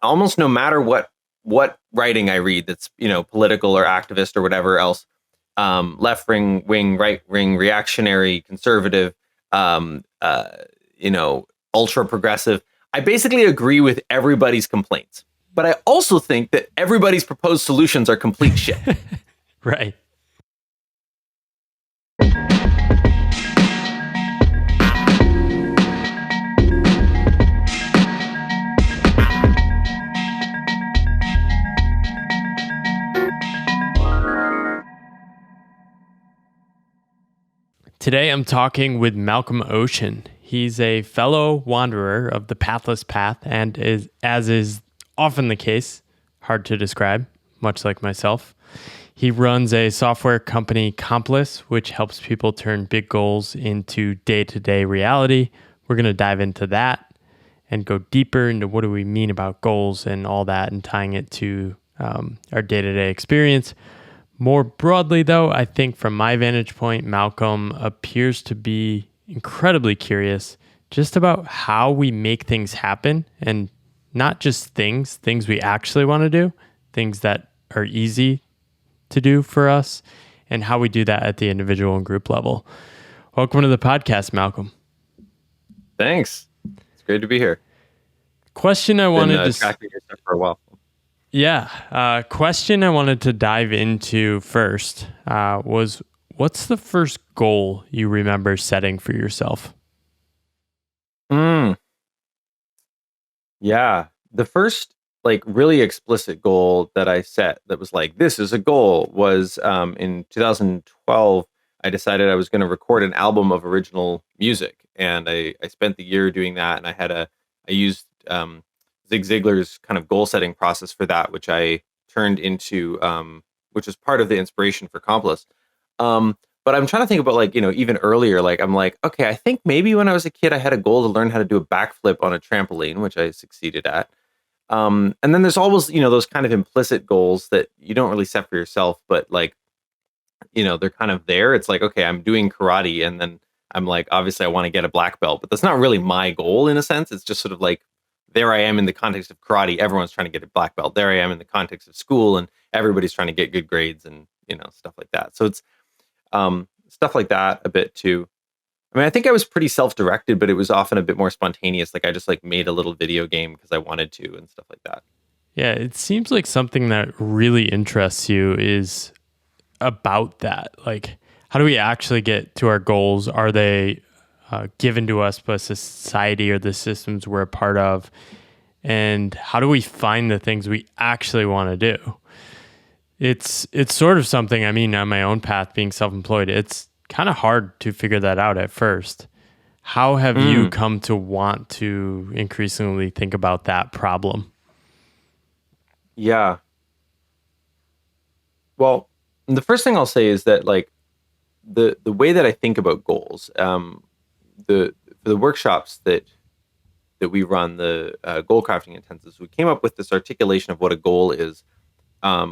almost no matter what writing I read that's, political or activist or whatever else, left wing, right wing, reactionary, conservative, um, uh, ultra progressive. I basically agree with everybody's complaints, but I also think that everybody's proposed solutions are complete shit. Right. Today I'm talking with Malcolm Ocean. He's a fellow wanderer of the pathless path and as is often the case, hard to describe, much like myself. He runs a software company, Complis, which helps people turn big goals into day-to-day reality. We're going to dive into that and go deeper into what do we mean about goals and all that, and tying it to our day-to-day experience. More broadly, though, I think from my vantage point, Malcolm appears to be incredibly curious just about how we make things happen, and not just things we actually want to do, things that are easy to do for us, and how we do that at the individual and group level. Welcome to the podcast, Malcolm. Thanks. It's great to be here. Question I wanted to tracking your stuff for a while. Yeah. Question I wanted to dive into first was, what's the first goal you remember setting for yourself? Yeah. The first really explicit goal that I set that was like, this is a goal, was in 2012. I decided I was going to record an album of original music. And I spent the year doing that. And I used Zig Ziglar's kind of goal setting process for that, which I turned into, which was part of the inspiration for Complis. But I'm trying to think about even earlier, I'm like, okay, I think maybe when I was a kid, I had a goal to learn how to do a backflip on a trampoline, which I succeeded at. And then there's always, those kind of implicit goals that you don't really set for yourself, but they're kind of there. It's like, okay, I'm doing karate, and then I'm like, obviously I want to get a black belt, but that's not really my goal in a sense. It's just sort of like, there I am in the context of karate. Everyone's trying to get a black belt. There I am in the context of school, and everybody's trying to get good grades and, stuff like that. So it's stuff like that a bit too. I mean, I think I was pretty self-directed, but it was often a bit more spontaneous. Like I just made a little video game because I wanted to and stuff like that. Yeah, it seems like something that really interests you is about that. Like, how do we actually get to our goals? Are they given to us by society or the systems we're a part of? And how do we find the things we actually want to do? It's sort of something, I mean, on my own path, being self-employed, it's kind of hard to figure that out at first. How have you come to want to increasingly think about that problem? Yeah. Well, the first thing I'll say is that the way that I think about goals, for the workshops that we run, the goal crafting intensives, we came up with this articulation of what a goal is,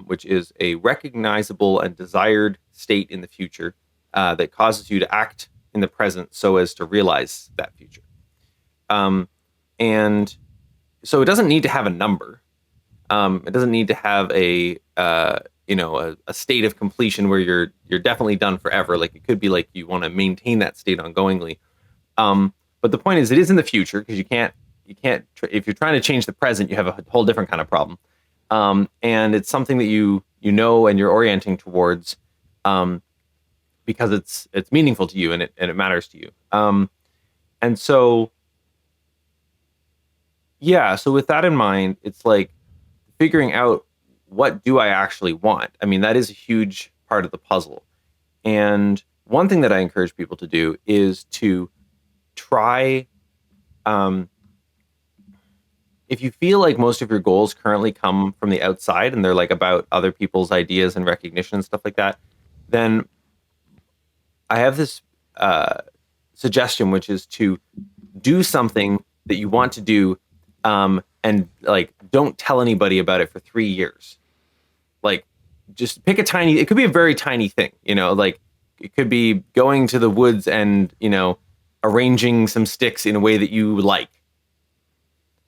which is a recognizable and desired state in the future that causes you to act in the present so as to realize that future. And so it doesn't need to have a number. It doesn't need to have a state of completion where you're definitely done forever. Like it could be like you want to maintain that state ongoingly. But the point is, it is in the future, because you can't if you're trying to change the present, you have a whole different kind of problem. And it's something that you know and you're orienting towards, because it's meaningful to you and it matters to you. And so, yeah. So with that in mind, it's like figuring out, what do I actually want? I mean, that is a huge part of the puzzle. And one thing that I encourage people to do is to try, if you feel like most of your goals currently come from the outside and they're about other people's ideas and recognition and stuff like that, then I have this suggestion, which is to do something that you want to do, and don't tell anybody about it for 3 years. Just pick it could be a very tiny thing, it could be going to the woods and, arranging some sticks in a way that you like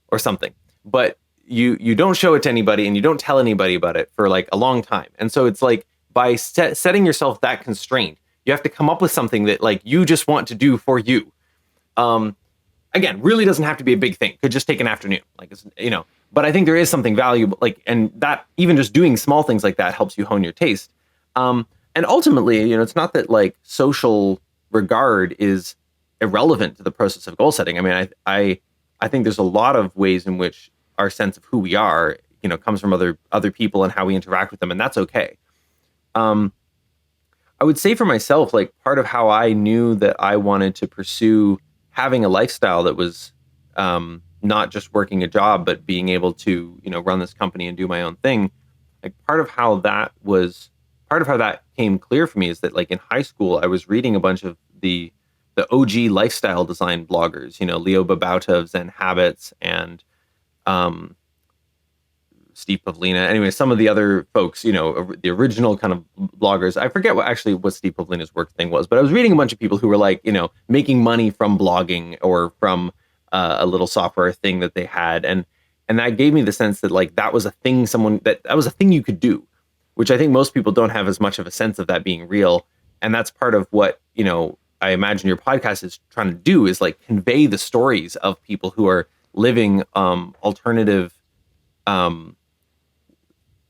or something. But you don't show it to anybody and you don't tell anybody about it for like a long time. And so it's like by setting yourself that constraint, you have to come up with something that like you just want to do for you. Again, really doesn't have to be a big thing. Could just take an afternoon, like it's, but I think there is something valuable, like, and that even just doing small things like that helps you hone your taste. And ultimately, it's not that like social regard is irrelevant to the process of goal setting. I mean, I think there's a lot of ways in which our sense of who we are, comes from other people and how we interact with them, and that's okay. I would say for myself, like part of how I knew that I wanted to pursue having a lifestyle that was not just working a job, but being able to, run this company and do my own thing. Like part of how that came clear for me is that like in high school, I was reading a bunch of the OG lifestyle design bloggers, Leo Babauta, Zen Habits, and Steve Pavlina. Anyway, some of the other folks, the original kind of bloggers. I forget what Steve Pavlina's work thing was, but I was reading a bunch of people who were like, making money from blogging or from a little software thing that they had, and that gave me the sense that like that was a thing that was a thing you could do, which I think most people don't have as much of a sense of that being real, and that's part of what I imagine your podcast is trying to do, is like convey the stories of people who are living alternative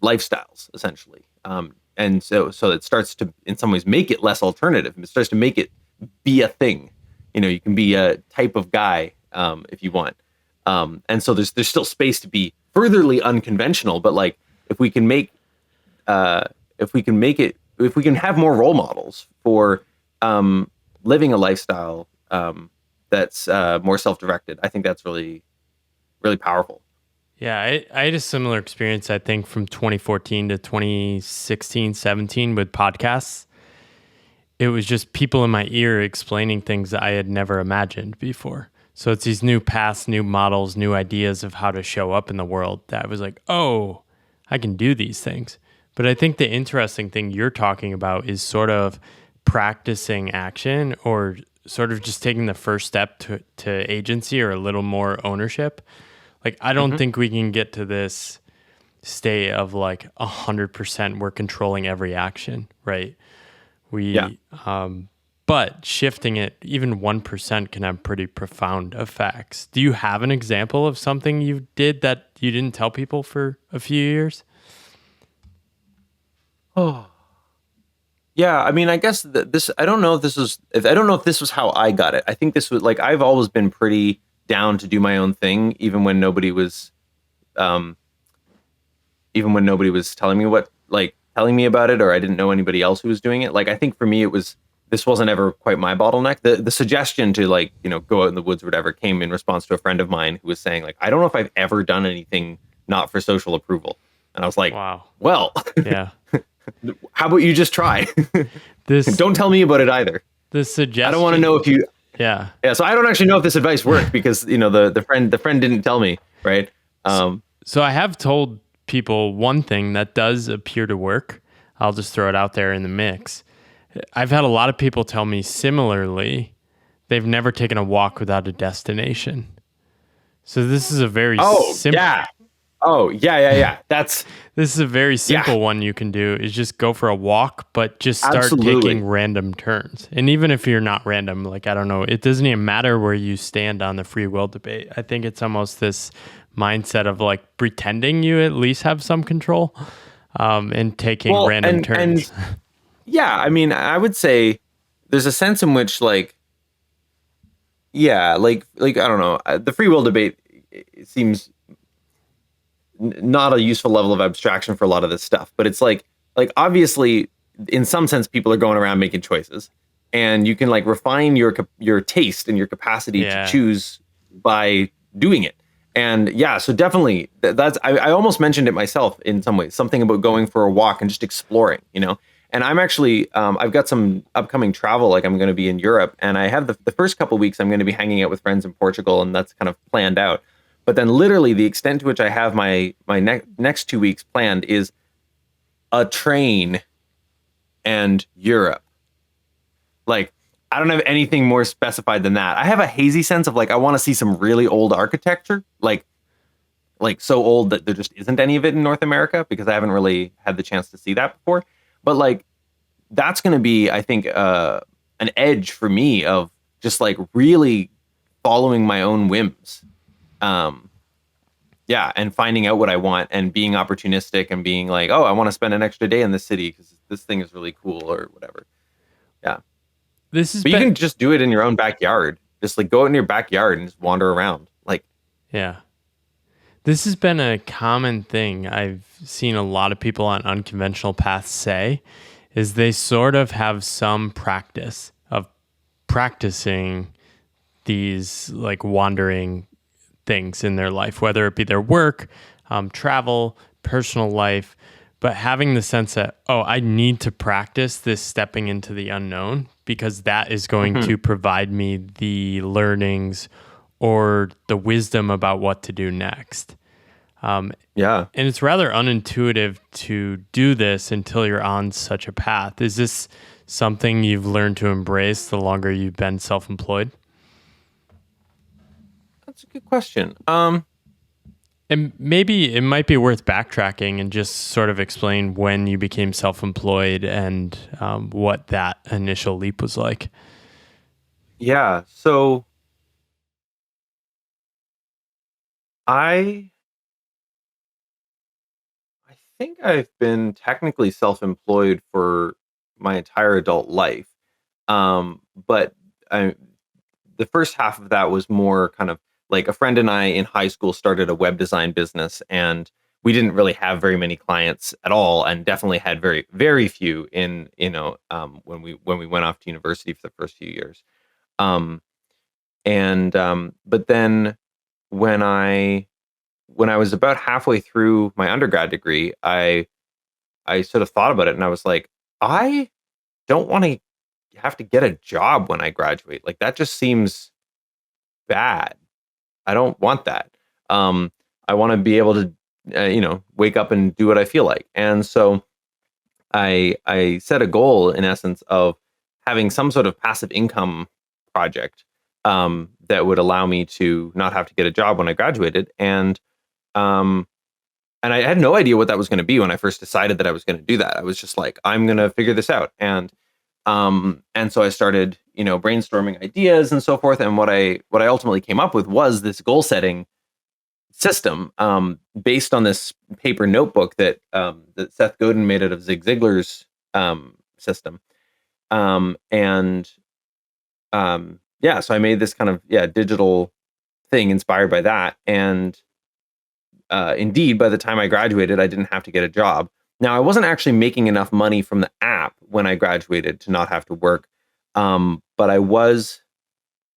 lifestyles, essentially. And so it starts to, in some ways, make it less alternative. It starts to make it be a thing. You can be a type of guy if you want. And so there's still space to be furtherly unconventional. But like, if we can have more role models for living a lifestyle that's more self-directed, I think that's really, really powerful. Yeah, I had a similar experience, I think, from 2014 to 2016, 17 with podcasts. It was just people in my ear explaining things that I had never imagined before. So it's these new paths, new models, new ideas of how to show up in the world that I was like, oh, I can do these things. But I think the interesting thing you're talking about is sort of practicing action, or sort of just taking the first step to agency or a little more ownership. Like, I don't think we can get to this state of like 100% we're controlling every action, right? But shifting it even 1% can have pretty profound effects. Do you have an example of something you did that you didn't tell people for a few years? Oh, yeah. I mean, I guess I don't know if this was how I got it. I think this was like, I've always been pretty down to do my own thing, even when nobody was telling me about it, or I didn't know anybody else who was doing it. Like, I think for me, this wasn't ever quite my bottleneck. The suggestion to like, go out in the woods or whatever came in response to a friend of mine who was saying like, I don't know if I've ever done anything not for social approval. And I was like, wow, well, yeah. How about you just try? Don't tell me about it either. The suggestion. I don't want to know if you. Yeah. Yeah. So I don't actually know if this advice worked because, the friend didn't tell me. Right. So I have told people one thing that does appear to work. I'll just throw it out there in the mix. I've had a lot of people tell me similarly, they've never taken a walk without a destination. So this is a very simple. Yeah. Oh, yeah. This is a very simple one you can do, is just go for a walk, but just start taking random turns. And even if you're not random, like, I don't know, it doesn't even matter where you stand on the free will debate. I think it's almost this mindset of like pretending you at least have some control and taking random turns. Yeah, I mean, I would say there's a sense in which like I don't know, the free will debate, it seems not a useful level of abstraction for a lot of this stuff, but it's like obviously in some sense people are going around making choices, and you can like refine your taste and your capacity to choose by doing it. And so definitely that's I almost mentioned it myself in some ways, something about going for a walk and just exploring, And I'm actually, I've got some upcoming travel, like I'm going to be in Europe, and I have the first couple of weeks I'm going to be hanging out with friends in Portugal, and that's kind of planned out. But then literally the extent to which I have my next 2 weeks planned is a train and Europe. Like, I don't have anything more specified than that. I have a hazy sense of like, I want to see some really old architecture. Like, like so old that there just isn't any of it in North America because I haven't really had the chance to see that before. But like that's going to be, I think, an edge for me of just like really following my own whims. Um, yeah, and finding out what I want and being opportunistic and being like, oh, I want to spend an extra day in this city because this thing is really cool or whatever. Yeah, This has but you been can just do it in your own backyard. Just like go out in your backyard and just wander around. Like, yeah. This has been a common thing I've seen a lot of people on unconventional paths say is they sort of have some practice of practicing these like wandering things in their life, whether it be their work, travel, personal life, but having the sense that, oh, I need to practice this stepping into the unknown because that is going mhm, to provide me the learnings or the wisdom about what to do next. yeah. And it's rather unintuitive to do this until you're on such a path. Is this something you've learned to embrace the longer you've been self-employed? That's a good question. And maybe it might be worth backtracking and just sort of explain when you became self-employed and what that initial leap was like. Yeah. So I I think I've been technically self-employed for my entire adult life. But I the first half of that was more kind of like a friend and I in high school started a web design business and we didn't really have very many clients at all and definitely had very few in when we went off to university for the first few years. Um and but then when I when I was about halfway through my undergrad degree, I sort of thought about it and I was like, I don't want to have to get a job when I graduate. Like that just seems bad. I don't want that. Um, I want to be able to, wake up and do what I feel like. And so I set a goal in essence of having some sort of passive income project that would allow me to not have to get a job when I graduated. Um, and I had no idea what that was going to be when I first decided that I was going to do that. I was just like, I'm going to figure this out. And so I started, brainstorming ideas and so forth. And what I ultimately came up with was this goal setting system based on this paper notebook that Seth Godin made out of Zig Ziglar's system. And yeah, so I made this kind of digital thing inspired by that. And indeed, by the time I graduated, I didn't have to get a job. Now, I wasn't actually making enough money from the app when I graduated to not have to work, but I was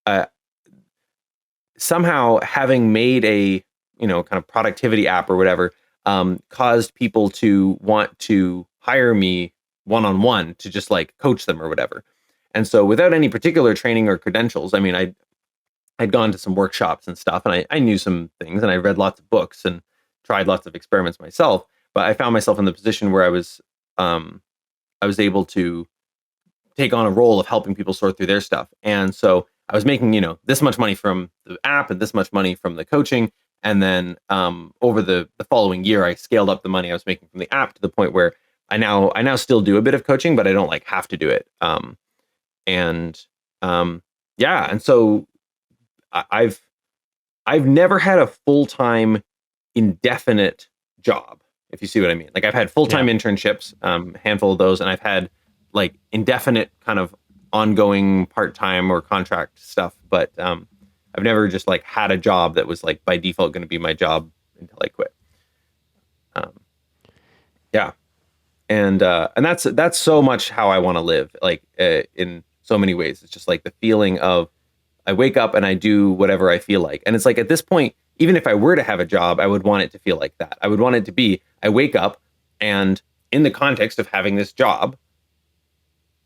uh, somehow having made a kind of productivity app or whatever caused people to want to hire me one on one to just like coach them or whatever. And so, without any particular training or credentials, I mean, I'd gone to some workshops and stuff, and I knew some things, and I read lots of books and tried lots of experiments myself. But I found myself in the position where I was able to take on a role of helping people sort through their stuff, and so I was making this much money from the app and this much money from the coaching, and then over the following year, I scaled up the money I was making from the app to the point where I now still do a bit of coaching, but I don't like have to do it. And yeah, and so I've never had a full-time indefinite job, if you see what I mean. Like I've had full-time Yeah. internships, handful of those, and I've had like indefinite kind of ongoing part-time or contract stuff, but I've never just like had a job that was like by default going to be my job until I quit. Um, yeah, and that's so much how I want to live, like in so many ways. It's just like the feeling of I wake up and I do whatever I feel like. And it's like at this point, even if I were to have a job, I would want it to feel like that. I would want it to be I wake up and in the context of having this job,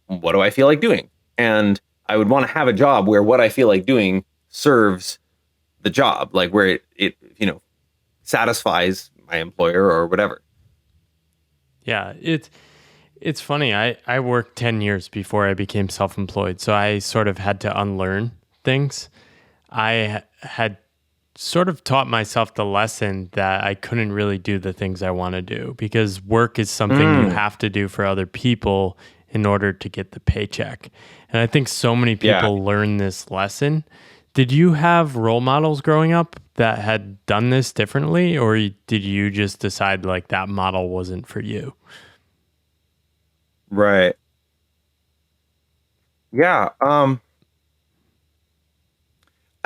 what do I feel like doing? And I would want to have a job where what I feel like doing serves the job, like where it satisfies my employer or whatever. Yeah, it's funny. I worked 10 years before I became self-employed, so I sort of had to unlearn things. I had sort of taught myself the lesson that I couldn't really do the things I want to do because work is something you Mm, have to do for other people in order to get the paycheck. And I think so many yeah. people learn this lesson. Did you have role models growing up that had done this differently, or did you just decide like that model wasn't for you? Right. Yeah. I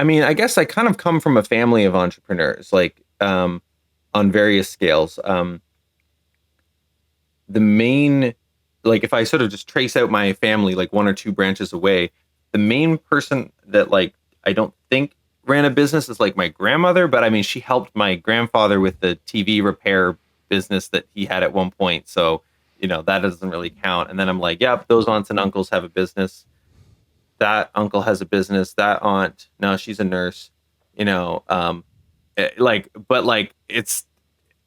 mean, I guess I kind of come from a family of entrepreneurs, like on various scales. The main, like, if I sort of just trace out my family, like one or two branches away, the main person that like I don't think ran a business is like my grandmother, but I mean, she helped my grandfather with the TV repair business that he had at one point. So, that doesn't really count. And then I'm like, yep, those aunts and uncles have a business. That uncle has a business. That aunt, no, she's a nurse. You know, but like it's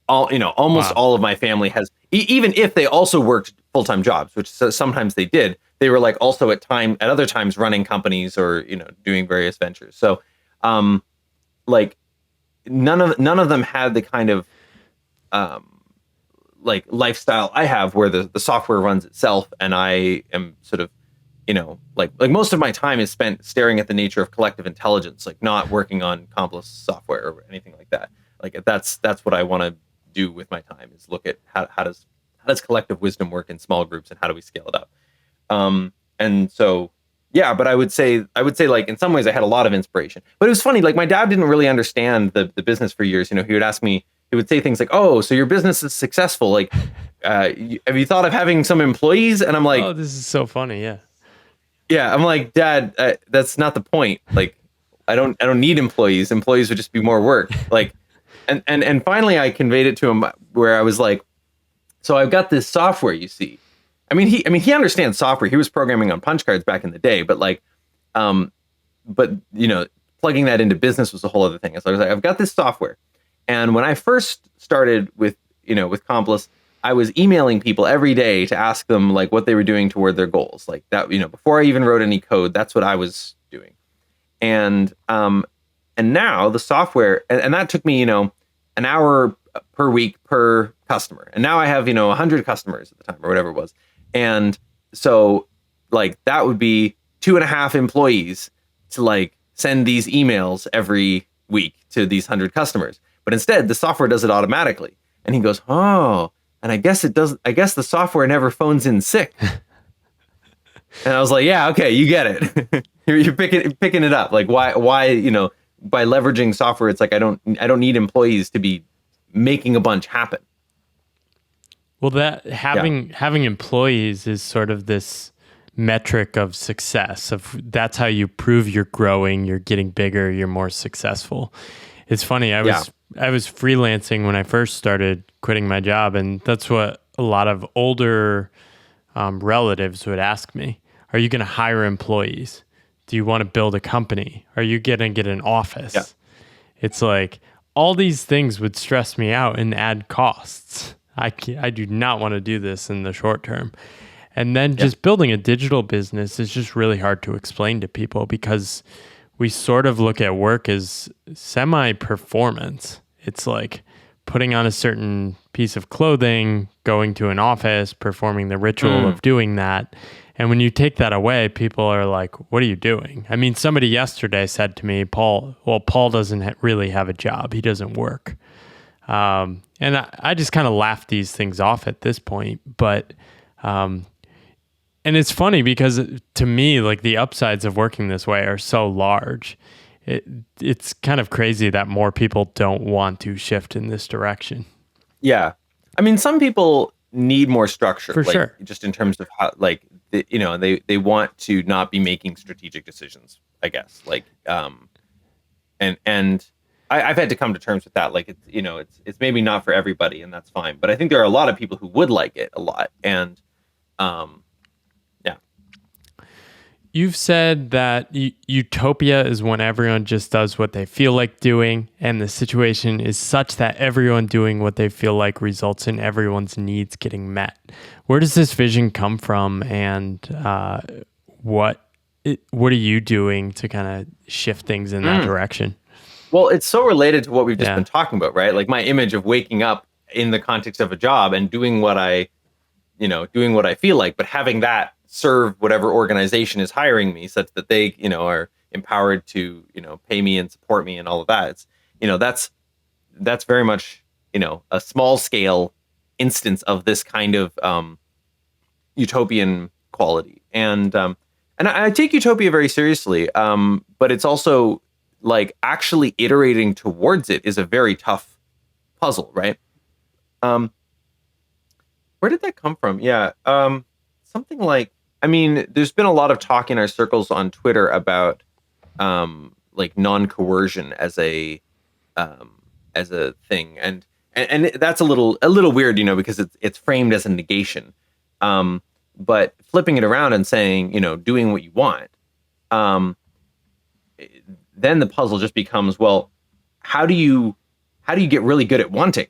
all, almost Wow. all of my family has, even if they also worked full-time jobs, which sometimes they did, they were like also at other times running companies or, doing various ventures. So, um, like none of them had the kind of, um, like lifestyle I have where the software runs itself and I am sort of, like most of my time is spent staring at the nature of collective intelligence, like not working on complex software or anything like that. Like that's what I want to do with my time is look at how does collective wisdom work in small groups and how do we scale it up. And so yeah, but I would say like in some ways I had a lot of inspiration. But it was funny, like my dad didn't really understand the business for years. He would ask me, he would say things like, "Oh, so your business is successful. Like, have you thought of having some employees?" And I'm like, Oh, this is so funny. Yeah. yeah, I'm like, Dad, that's not the point. Like, I don't need employees. Employees would just be more work. Like, and finally, I conveyed it to him where I was like, so I've got this software, you see. I mean, he understands software. He was programming on punch cards back in the day, but like, um, but plugging that into business was a whole other thing. So I was like, I've got this software, and when I first started with Complis, I was emailing people every day to ask them like what they were doing toward their goals, like that. Before I even wrote any code, that's what I was doing, and now the software, and that took me an hour per week per customer, and now I have 100 customers at the time or whatever it was, and so like that would be 2.5 employees to like send these emails every week to these 100 customers. But instead, the software does it automatically. And he goes, "Oh, and I guess it does. I guess the software never phones in sick." And I was like, "Yeah, okay, you get it. You're picking it up. Like why by leveraging software, it's like I don't need employees to be making a bunch happen." Well, that Yeah, having employees is sort of this metric of success. Of that's how you prove you're growing, you're getting bigger, you're more successful. It's funny. I yeah, was freelancing when I first started quitting my job, and that's what a lot of older relatives would ask me: "Are you going to hire employees? Do you want to build a company? Are you going to get an yeah, office?" It's like all these things would stress me out and add costs. I do not want to do this in the short term. And then yeah. just building a digital business is just really hard to explain to people because we sort of look at work as semi performance. It's like putting on a certain piece of clothing, going to an office, performing the ritual Mm, of doing that. And when you take that away, people are like, "What are you doing?" I mean, somebody yesterday said to me, Paul doesn't really have a job. He doesn't work. And I just kind of laugh these things off at this point. But, um, and it's funny because to me, like the upsides of working this way are so large. It's kind of crazy that more people don't want to shift in this direction. yeah. I mean, some people need more structure, For like sure. just in terms of how, like, they want to not be making strategic decisions, I guess. Like, and I've had to come to terms with that. Like, it's maybe not for everybody, and that's fine. But I think there are a lot of people who would like it a lot, and um, yeah, You've said that utopia is when everyone just does what they feel like doing, and the situation is such that everyone doing what they feel like results in everyone's needs getting met. Where does this vision come from, and what what are you doing to kind of shift things in that Mm. direction? Well, it's so related to what we've just Yeah. been talking about, right? Like my image of waking up in the context of a job and doing what I, doing what I feel like, but having that serve whatever organization is hiring me such that they, are empowered to, pay me and support me and all of that. It's, that's very much, a small scale instance of this kind of utopian quality. And I take utopia very seriously, but it's also like actually iterating towards it is a very tough puzzle, right? Um, where did that come from? Yeah, something like, I mean, there's been a lot of talk in our circles on Twitter about like non-coercion um, as a thing, and that's a little weird, because it's framed as a negation. Um, but flipping it around and saying, doing what you want, um, then the puzzle just becomes, well, how do you get really good at wanting,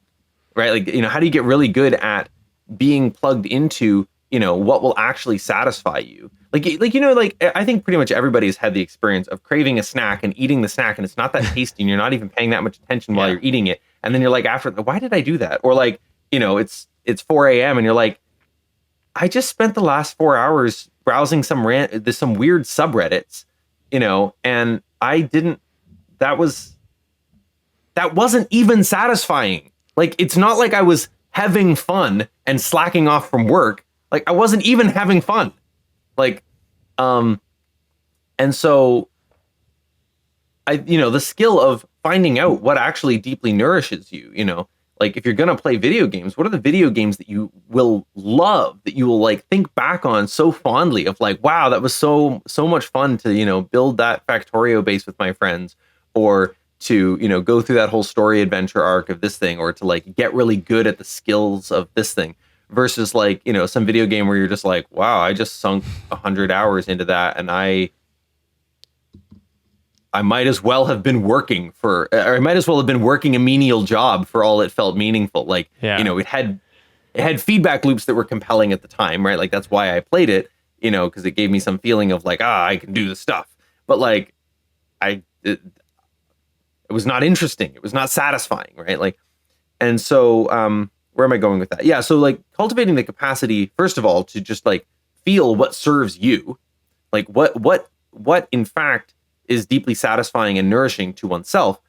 right? Like, how do you get really good at being plugged into, what will actually satisfy you? Like I think pretty much everybody's had the experience of craving a snack and eating the snack, and it's not that tasty and you're not even paying that much attention while Yeah. you're eating it. And then you're like, after, why did I do that? Or like, it's 4 a.m. and you're like, I just spent the last 4 hours browsing some weird subreddits, and I didn't, that wasn't even satisfying. Like, it's not like I was having fun and slacking off from work. Like, I wasn't even having fun. Like, and so the skill of finding out what actually deeply nourishes you, like if you're going to play video games, what are the video games that you will love, that you will like think back on so fondly of like, wow, that was so much fun to, build that Factorio base with my friends, or to, go through that whole story adventure arc of this thing, or to like get really good at the skills of this thing, versus like, some video game where you're just like, wow, I just sunk 100 hours into that, and I might as well have been working or I might as well have been working a menial job for all it felt meaningful. Like, Yeah. It had feedback loops that were compelling at the time, right? Like, that's why I played it, because it gave me some feeling of like, I can do the stuff. But like, it was not interesting. It was not satisfying, right? Like, and so, where am I going with that? Yeah. So like cultivating the capacity, first of all, to just like feel what serves you, like what in fact is deeply satisfying and nourishing to oneself.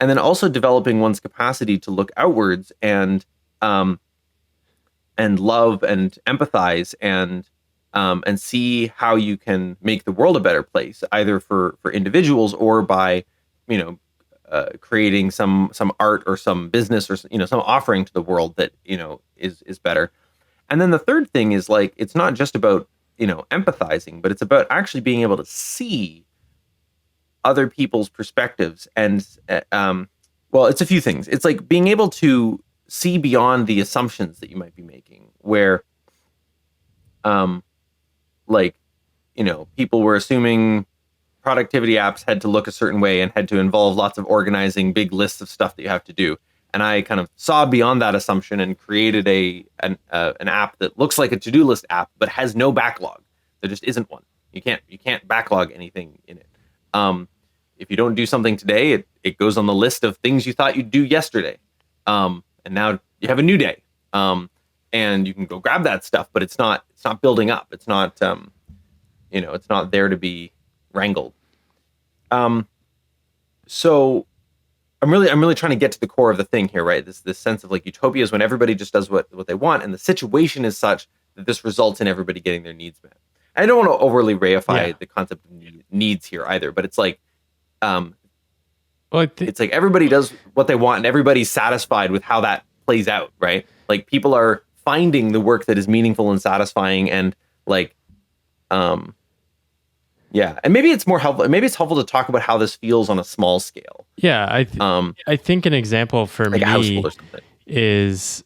And then also developing one's capacity to look outwards and love and empathize and see how you can make the world a better place, either for individuals or by, creating some art or some business or, some offering to the world that, is better. And then the third thing is like, it's not just about, empathizing, but it's about actually being able to see other people's perspectives. And, well, it's a few things. It's like being able to see beyond the assumptions that you might be making, where, like, people were assuming productivity apps had to look a certain way and had to involve lots of organizing big lists of stuff that you have to do. And I kind of saw beyond that assumption and created an app that looks like a to-do list app, but has no backlog. There just isn't one. You can't backlog anything in it. If you don't do something today, it goes on the list of things you thought you'd do yesterday. And now you have a new day. And you can go grab that stuff, but it's not building up. It's not, it's not there to be wrangled. So I'm really trying to get to the core of the thing here, right? This sense of like utopia is when everybody just does what they want, and the situation is such that this results in everybody getting their needs met. I don't want to overly reify the concept of needs here either, but it's like, it's like everybody does what they want and everybody's satisfied with how that plays out, right? Like people are finding the work that is meaningful and satisfying, and like, yeah. And maybe it's more helpful. Maybe it's helpful to talk about how this feels on a small scale. Yeah, I think an example for like me a household or something is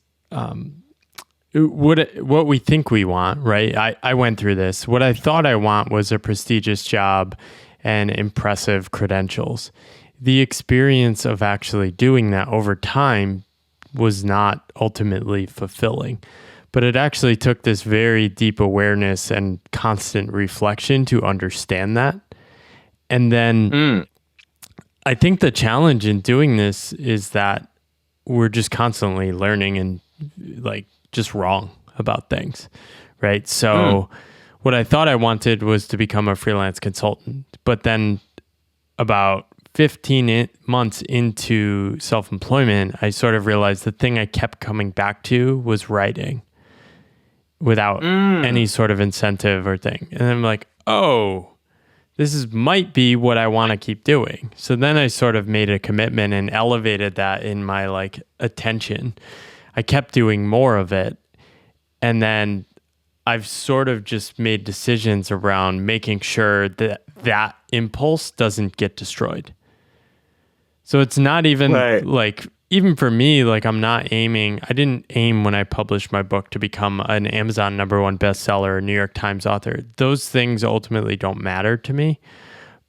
what we think we want, right? I went through this. What I thought I want was a prestigious job and impressive credentials. The experience of actually doing that over time was not ultimately fulfilling, but it actually took this very deep awareness and constant reflection to understand that. And then I think the challenge in doing this is that we're just constantly learning and like just wrong about things, right? So what I thought I wanted was to become a freelance consultant, but then about 15 months into self-employment, I sort of realized the thing I kept coming back to was writing without any sort of incentive or thing. And I'm like, oh, might be what I want to keep doing. So then I sort of made a commitment and elevated that in my like attention. I kept doing more of it. And then I've sort of just made decisions around making sure that that impulse doesn't get destroyed. So it's not even like, even for me, like I didn't aim when I published my book to become an Amazon #1 bestseller or New York Times author. Those things ultimately don't matter to me.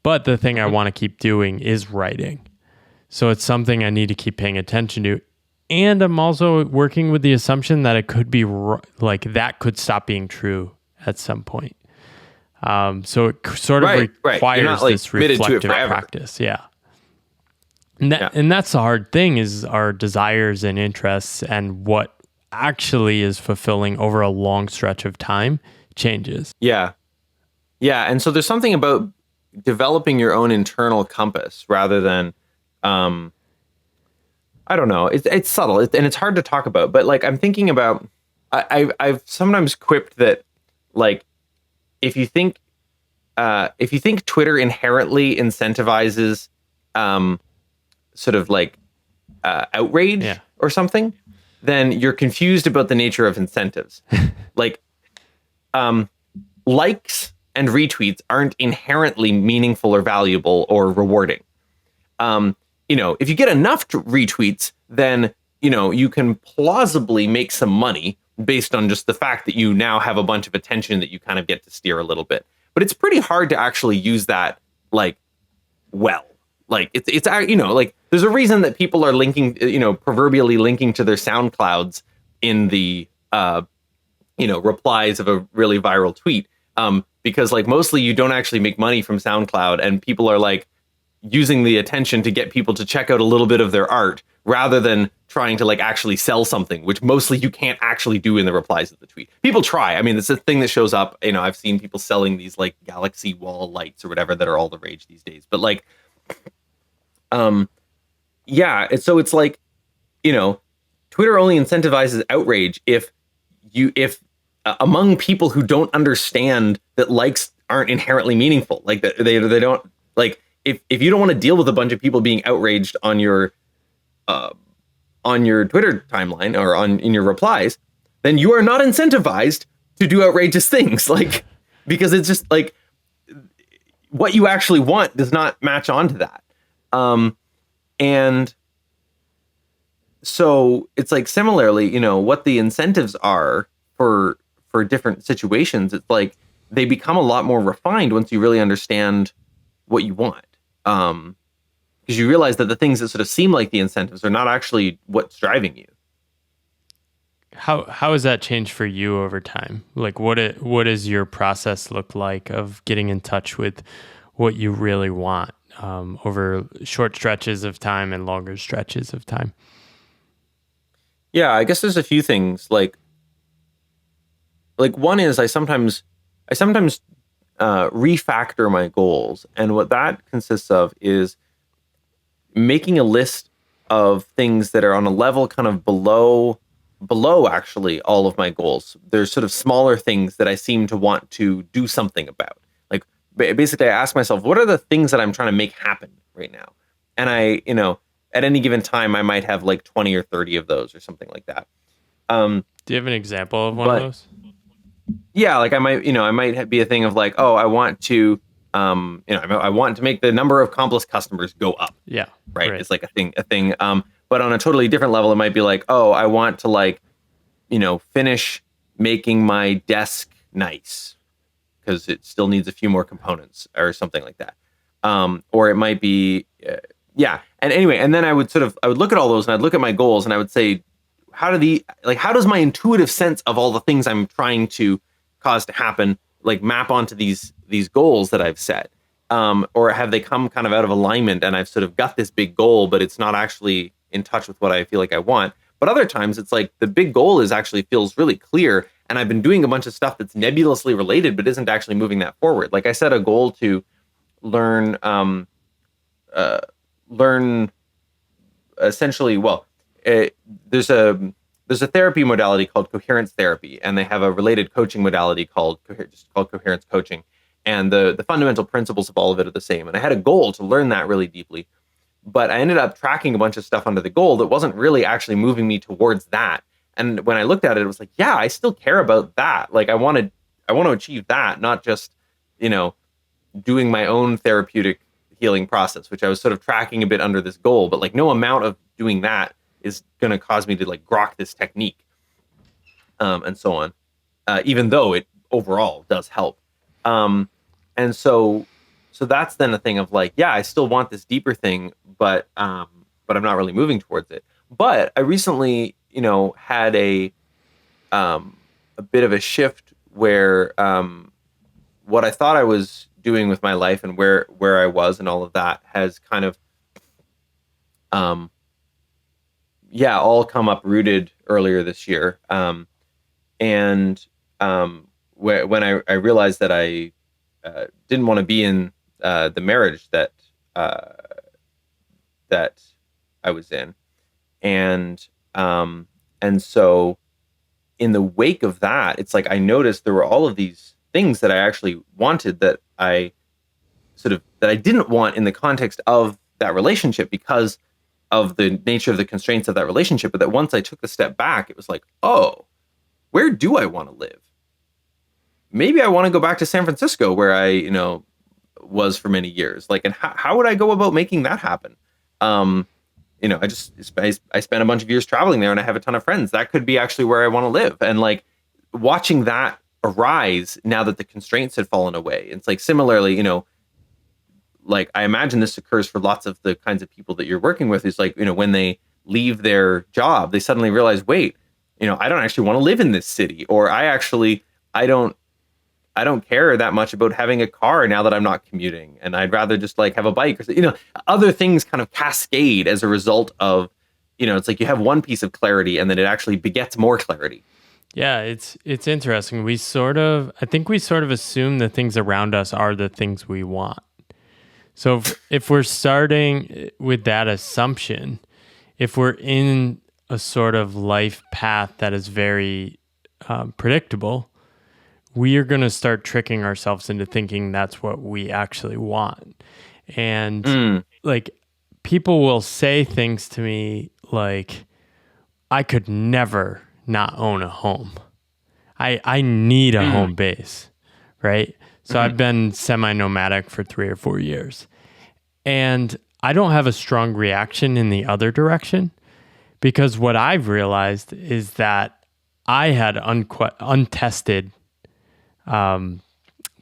But the thing I want to keep doing is writing. So it's something I need to keep paying attention to. And I'm also working with the assumption that it could be like that could stop being true at some point. So it sort of requires You're not, like, this committed to it reflective forever. practice. Yeah. And that's the hard thing is our desires and interests and what actually is fulfilling over a long stretch of time changes. Yeah. Yeah. And so there's something about developing your own internal compass rather than, I don't know. It's subtle and it's hard to talk about, but like I'm thinking about, I've sometimes quipped that like, if you think Twitter inherently incentivizes, sort of like outrage or something, then you're confused about the nature of incentives. Like likes and retweets aren't inherently meaningful or valuable or rewarding. If you get enough retweets, then, you can plausibly make some money based on just the fact that you now have a bunch of attention that you kind of get to steer a little bit. But it's pretty hard to actually use that like well. Like it's like there's a reason that people are linking, proverbially linking to their SoundClouds in the replies of a really viral tweet, because like mostly you don't actually make money from SoundCloud, and people are like using the attention to get people to check out a little bit of their art rather than trying to like actually sell something, which mostly you can't actually do in the replies of the tweet. People try. I mean, it's a thing that shows up. I've seen people selling these like Galaxy wall lights or whatever that are all the rage these days. But like, so it's like, Twitter only incentivizes outrage if among people who don't understand that likes aren't inherently meaningful. Like they don't like, if you don't want to deal with a bunch of people being outraged on your Twitter timeline or in your replies, then you are not incentivized to do outrageous things. Like, because it's just like what you actually want does not match onto that. And so it's like similarly, what the incentives are for different situations, it's like they become a lot more refined once you really understand what you want. Because you realize that the things that sort of seem like the incentives are not actually what's driving you. How has that changed for you over time? Like what does your process look like of getting in touch with what you really want? Over short stretches of time and longer stretches of time? Yeah, I guess there's a few things. Like one is I sometimes refactor my goals, and what that consists of is making a list of things that are on a level kind of below actually all of my goals. There's sort of smaller things that I seem to want to do something about. Basically, I ask myself, what are the things that I'm trying to make happen right now? And I, at any given time, I might have like 20 or 30 of those or something like that. Do you have an example of one of those? Yeah, like I might be a thing of like, oh, I want to, I want to make the number of Complex customers go up. Yeah. Right. It's like a thing. But on a totally different level, it might be like, oh, I want to like, finish making my desk nice, because it still needs a few more components or something like that. Or it might be, And anyway, and then I would look at all those and I'd look at my goals and I would say, how does my intuitive sense of all the things I'm trying to cause to happen, like map onto these goals that I've set? or have they come kind of out of alignment and I've sort of got this big goal, but it's not actually in touch with what I feel like I want. But other times it's like the big goal is actually feels really clear, and I've been doing a bunch of stuff that's nebulously related, but isn't actually moving that forward. Like I set a goal to learn, learn essentially, well, it, there's a there's a therapy modality called coherence therapy, and they have a related coaching modality just called coherence coaching. And the fundamental principles of all of it are the same. And I had a goal to learn that really deeply, but I ended up tracking a bunch of stuff under the goal that wasn't really actually moving me towards that. And when I looked at it, it was like, yeah, I still care about that. Like I want to achieve that, not just, you know, doing my own therapeutic healing process, which I was sort of tracking a bit under this goal, but like no amount of doing that is going to cause me to like grok this technique, and so on, even though it overall does help. And so that's then a thing of like, yeah, I still want this deeper thing, but I'm not really moving towards it. But I recently, had a bit of a shift where, what I thought I was doing with my life and where I was and all of that has kind of, all come uprooted earlier this year. And when I realized that I didn't want to be in the marriage that I was in, and so in the wake of that, it's like I noticed there were all of these things that I actually wanted that I didn't want in the context of that relationship because of the nature of the constraints of that relationship. But that once I took a step back, it was like, oh, where do I want to live? Maybe I want to go back to San Francisco where I, was for many years. Like, and how would I go about making that happen? I spent a bunch of years traveling there and I have a ton of friends. That could be actually where I want to live. And like watching that arise now that the constraints had fallen away. It's like similarly, like I imagine this occurs for lots of the kinds of people that you're working with is like, when they leave their job, they suddenly realize, wait, I don't actually want to live in this city, or I don't care that much about having a car now that I'm not commuting, and I'd rather just like have a bike, or other things kind of cascade as a result of, it's like you have one piece of clarity and then it actually begets more clarity. Yeah, it's interesting. I think we sort of assume the things around us are the things we want. So if we're starting with that assumption, if we're in a sort of life path that is very predictable, we are going to start tricking ourselves into thinking that's what we actually want. And like people will say things to me like, I could never not own a home. I need a home base, right? So I've been semi-nomadic for 3 or 4 years. And I don't have a strong reaction in the other direction, because what I've realized is that I had untested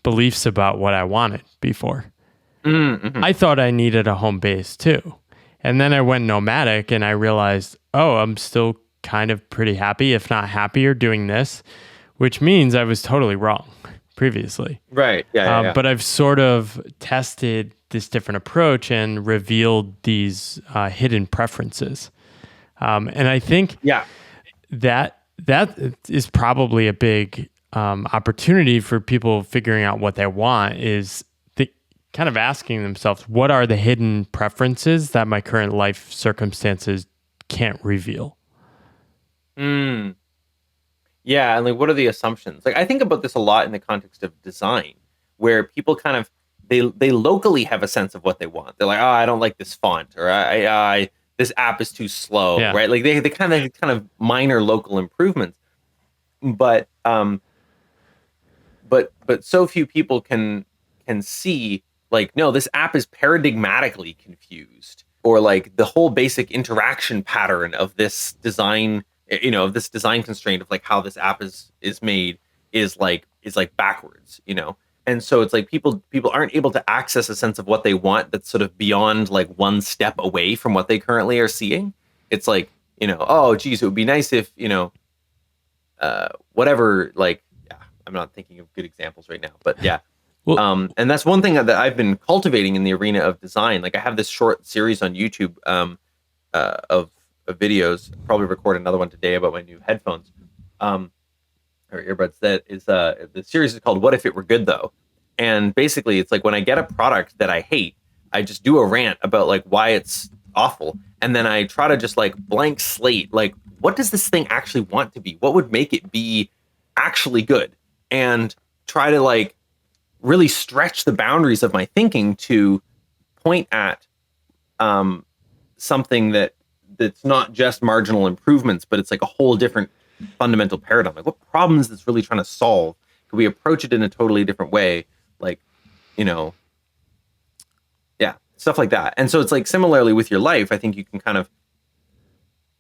beliefs about what I wanted before. I thought I needed a home base too. And then I went nomadic and I realized, oh, I'm still kind of pretty happy, if not happier, doing this, which means I was totally wrong previously. Right. Yeah. But I've sort of tested this different approach and revealed these hidden preferences. And I think that is probably a big opportunity for people figuring out what they want, is kind of asking themselves, what are the hidden preferences that my current life circumstances can't reveal? Yeah, and like, what are the assumptions? Like, I think about this a lot in the context of design, where people kind of they locally have a sense of what they want. They're like, oh, I don't like this font, or I this app is too slow, right? Like they kind of minor local improvements, but so few people can see like, no, this app is paradigmatically confused, or like the whole basic interaction pattern of this design, of this design constraint of like how this app is made is like backwards, And so it's like people aren't able to access a sense of what they want that's sort of beyond like one step away from what they currently are seeing. It's like, oh geez, it would be nice if, whatever, like, yeah, I'm not thinking of good examples right now, but yeah. And that's one thing that I've been cultivating in the arena of design. Like I have this short series on YouTube of videos. Probably record another one today about my new headphones or earbuds. That is the series is called "What If It Were Good Though," and basically it's like when I get a product that I hate, I just do a rant about like why it's awful, and then I try to just like blank slate like what does this thing actually want to be? What would make it be actually good? And try to like really stretch the boundaries of my thinking to point at something that's not just marginal improvements, but it's like a whole different fundamental paradigm. Like what problem is this really trying to solve? Could we approach it in a totally different way? Like, yeah, stuff like that. And so it's like similarly with your life, I think you can kind of,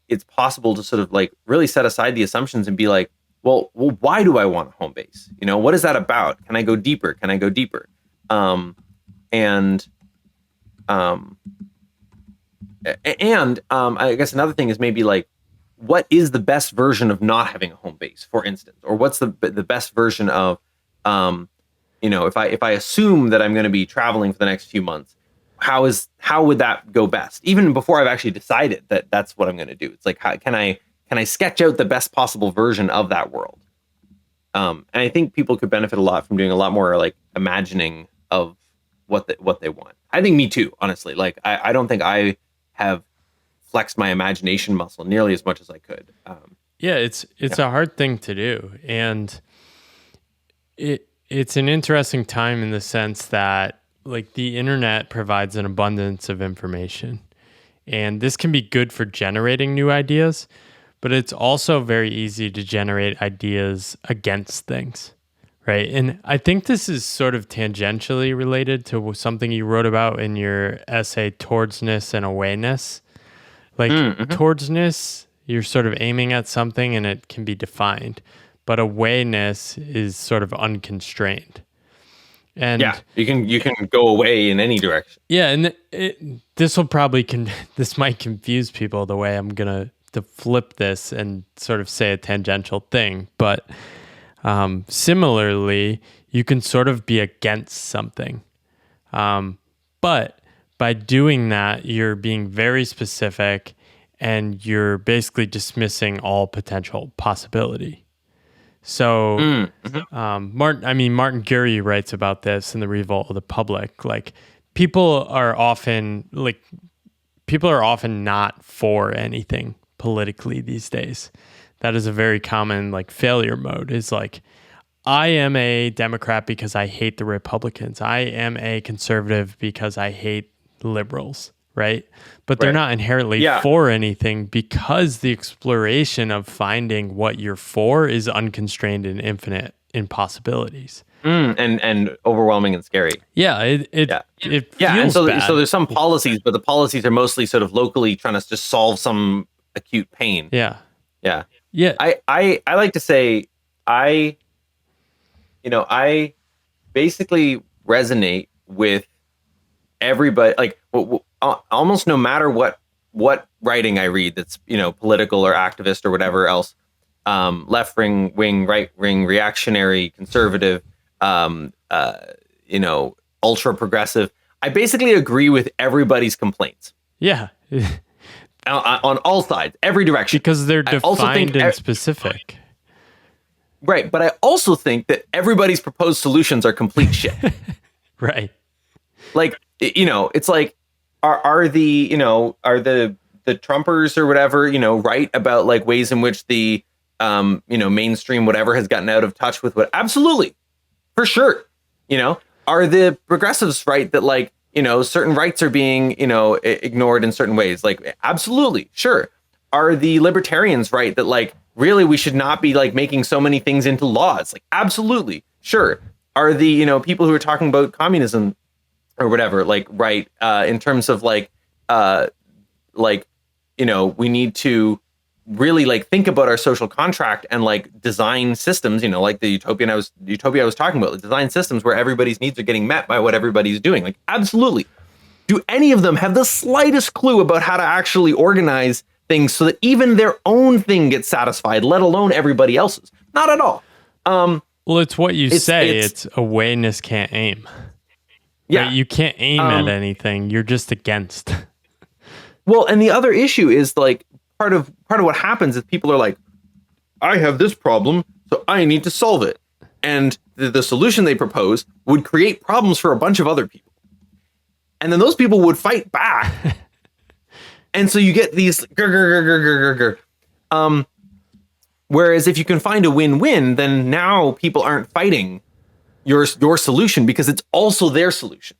it's possible to sort of like really set aside the assumptions and be like, well, why do I want a home base? What is that about? Can I go deeper? Can I go deeper? I guess another thing is maybe like, what is the best version of not having a home base, for instance, or what's the best version of, if I assume that I'm going to be traveling for the next few months, how would that go best? Even before I've actually decided that that's what I'm going to do. It's like, how can I sketch out the best possible version of that world? And I think people could benefit a lot from doing a lot more like imagining of what they want. I think me too, honestly. Like I don't think I have flexed my imagination muscle nearly as much as I could. It's a hard thing to do, and it's an interesting time in the sense that like the internet provides an abundance of information, and this can be good for generating new ideas, but it's also very easy to generate ideas against things, right? And I think this is sort of tangentially related to something you wrote about in your essay, Towardsness and Awayness. Like towardsness, you're sort of aiming at something and it can be defined, but awayness is sort of unconstrained. And yeah, you can go away in any direction. Yeah, and this might confuse people the way I'm gonna to flip this and sort of say a tangential thing, but similarly, you can sort of be against something, but by doing that, you're being very specific, and you're basically dismissing all potential possibility. So, Martin Gurry writes about this in The Revolt of the Public. Like, people are often not for anything politically these days. That is a very common like failure mode. Is like, I am a Democrat because I hate the Republicans. I am a conservative because I hate liberals. Right? But they're not inherently for anything, because the exploration of finding what you're for is unconstrained and infinite in possibilities. And overwhelming and scary. Yeah, it feels and so bad. So there's some policies, but the policies are mostly sort of locally trying to just solve some acute pain. Yeah. I like to say I basically resonate with everybody, like almost no matter what writing I read that's political or activist or whatever else, left wing, right wing, reactionary, conservative, ultra progressive. I basically agree with everybody's complaints. Yeah. On all sides, every direction, because they're defined and specific. Right, but I also think that everybody's proposed solutions are complete shit. Right. Like, it's like, are the Trumpers or whatever, right about like ways in which the, mainstream whatever has gotten out of touch with what? Absolutely. For sure. Are the progressives right that like, certain rights are being, ignored in certain ways? Like, absolutely. Sure. Are the libertarians right that like, really, we should not be like making so many things into laws? Like, absolutely. Sure. Are the, people who are talking about communism or whatever, like, right, in terms of like, we need to really like think about our social contract and like design systems, like the utopia I was talking about, design systems where everybody's needs are getting met by what everybody's doing. Like, absolutely. Do any of them have the slightest clue about how to actually organize things so that even their own thing gets satisfied, let alone everybody else's? Not at all. Well, it's what you say. it's It's awareness can't aim. yeah. Right? You can't aim at anything. You're just against. Well, and the other issue is like part of what happens is people are like, I have this problem, so I need to solve it. And the solution they propose would create problems for a bunch of other people. And then those people would fight back. And so you get these whereas if you can find a win-win, then now people aren't fighting your solution because it's also their solution.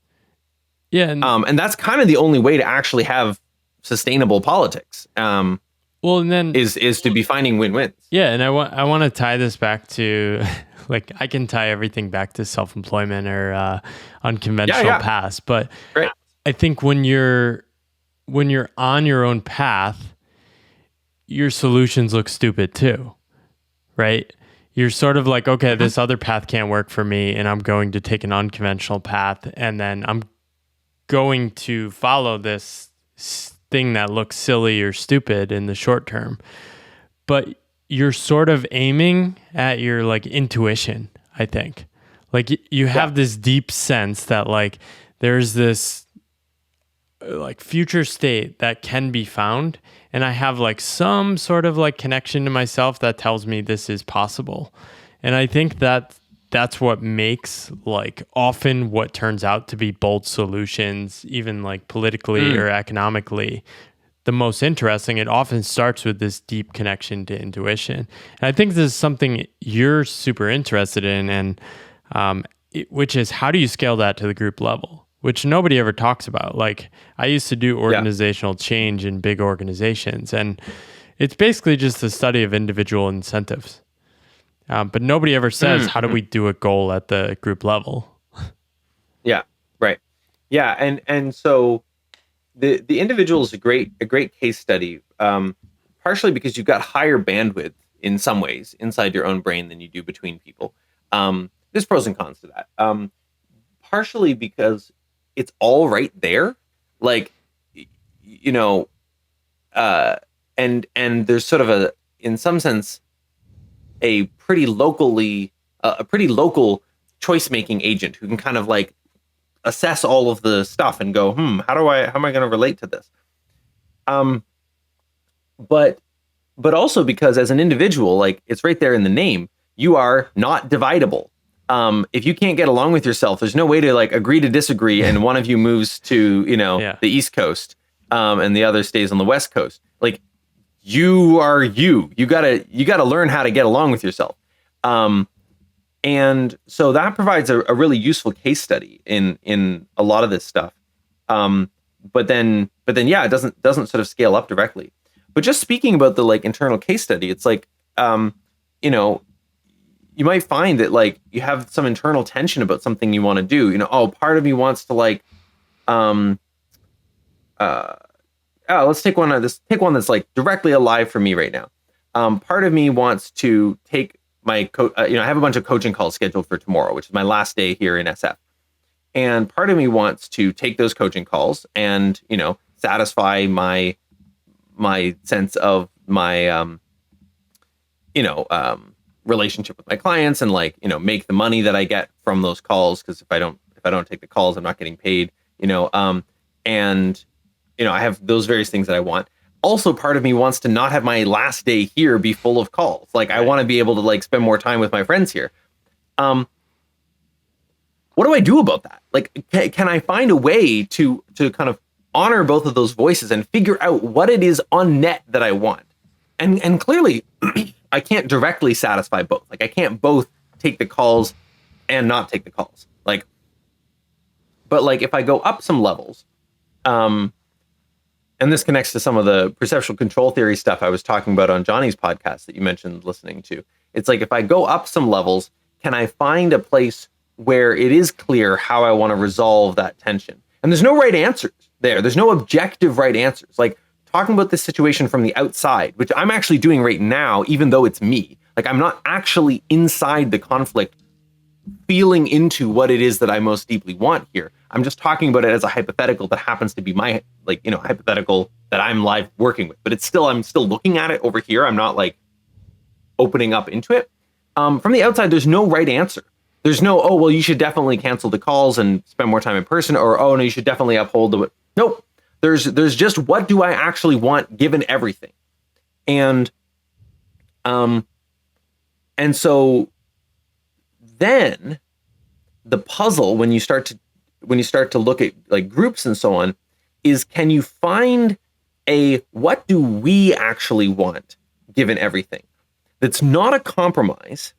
Yeah. And that's kind of the only way to actually have sustainable politics. Well, and then is to be finding win-wins. Yeah, and I want to tie this back to like I can tie everything back to self-employment or unconventional paths, but Great. I think when you're on your own path, your solutions look stupid too, right? You're sort of like, okay, this other path can't work for me, and I'm going to take an unconventional path, and then I'm going to follow this thing that looks silly or stupid in the short term. But you're sort of aiming at your like intuition, I think. Like you have this deep sense that like there's this like future state that can be found, and I have like some sort of like connection to myself that tells me this is possible. And I think that that's what makes like often what turns out to be bold solutions, even like politically or economically, the most interesting. It often starts with this deep connection to intuition. And I think this is something you're super interested in, and which is how do you scale that to the group level, which nobody ever talks about. Like I used to do organizational change in big organizations, and it's basically just the study of individual incentives. But nobody ever says, how do we do a goal at the group level? Yeah, right. Yeah, and so the individual is a great case study, partially because you've got higher bandwidth in some ways inside your own brain than you do between people. There's pros and cons to that. Partially because it's all right there, like you know, and there's sort of in some sense a pretty local choice making agent who can kind of like assess all of the stuff and go, how am I going to relate to this? But also because as an individual, like it's right there in the name, you are not dividable. If you can't get along with yourself, there's no way to like agree to disagree. And one of you moves to, the East Coast, and the other stays on the West Coast. Like you are you gotta learn how to get along with yourself. And so that provides a really useful case study in a lot of this stuff. But then yeah, it doesn't sort of scale up directly. But just speaking about the like internal case study, it's like, you might find that like you have some internal tension about something you want to do. Part of me wants to like, let's take one that's like directly alive for me right now. Part of me wants to take my I have a bunch of coaching calls scheduled for tomorrow, which is my last day here in SF. And part of me wants to take those coaching calls and, satisfy my sense of my, relationship with my clients and like, make the money that I get from those calls. Cause if I don't take the calls, I'm not getting paid, and, I have those various things that I want. Also, part of me wants to not have my last day here be full of calls. Like I want to be able to like spend more time with my friends here. What do I do about that? Like, can I find a way to kind of honor both of those voices and figure out what it is on net that I want? And clearly I can't directly satisfy both. Like I can't both take the calls and not take the calls. Like, but like if I go up some levels, and this connects to some of the perceptual control theory stuff I was talking about on Johnny's podcast that you mentioned listening to. It's like, if I go up some levels, can I find a place where it is clear how I want to resolve that tension? And there's no right answers there. There's no objective right answers. Like talking about this situation from the outside, which I'm actually doing right now, even though it's me. Like I'm not actually inside the conflict feeling into what it is that I most deeply want here. I'm just talking about it as a hypothetical that happens to be my hypothetical that I'm live working with, but I'm still looking at it over here. I'm not like opening up into it. From the outside, there's no right answer. There's no, oh, well, you should definitely cancel the calls and spend more time in person, or, oh, no, you should definitely uphold the, nope. There's just, what do I actually want given everything? And so then the puzzle, when you start to look at like groups and so on, is, can you find what do we actually want given everything? That's not a compromise,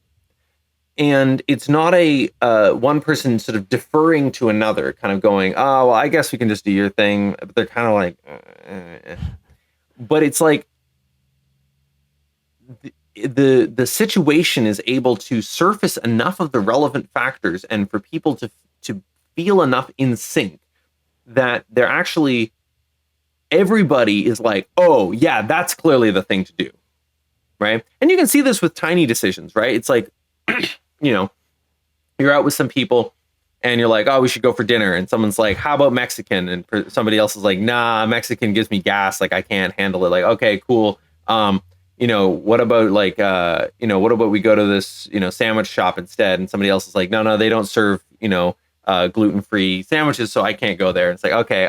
and it's not a one person sort of deferring to another, kind of going, oh, well, I guess we can just do your thing. But they're kind of like, but it's like the situation is able to surface enough of the relevant factors, and for people to feel enough in sync that they're actually, everybody is like, oh yeah, that's clearly the thing to do, right? And you can see this with tiny decisions, right? It's like, you're out with some people and you're like, oh, we should go for dinner, and someone's like, how about Mexican? And somebody else is like, nah, Mexican gives me gas, like I can't handle it. Like, okay, cool. What about like, what about we go to this, sandwich shop instead? And somebody else is like, no, they don't serve, gluten-free sandwiches, so I can't go there. And it's like, okay,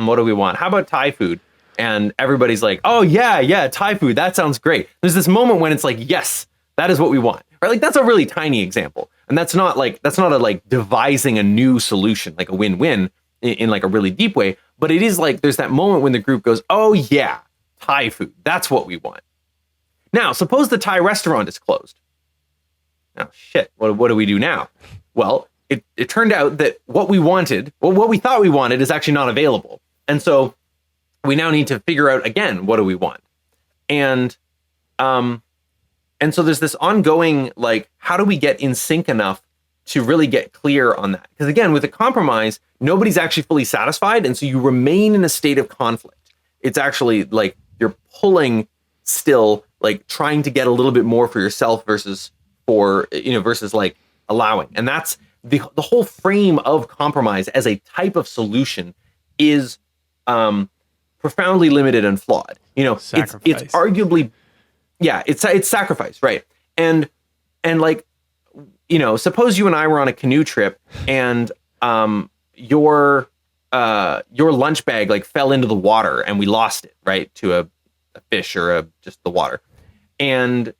what do we want? How about Thai food? And everybody's like, oh yeah, Thai food, that sounds great. There's this moment when it's like, yes, that is what we want, right? Like, that's a really tiny example. And that's not a like devising a new solution, like a win-win in like a really deep way. But it is like, there's that moment when the group goes, oh yeah, Thai food, that's what we want. Now, suppose the Thai restaurant is closed. Oh shit, what do we do now? Well, it turned out that what we thought we wanted is actually not available. And so we now need to figure out again, what do we want? And so there's this ongoing, like, how do we get in sync enough to really get clear on that? Because again, with a compromise, nobody's actually fully satisfied. And so you remain in a state of conflict. It's actually like you're pulling still, like trying to get a little bit more for yourself versus like allowing. And that's the whole frame of compromise as a type of solution is profoundly limited and flawed. It's arguably, yeah, it's sacrifice, right? And like, suppose you and I were on a canoe trip, and your lunch bag like fell into the water and we lost it, right, to a fish or just the water. And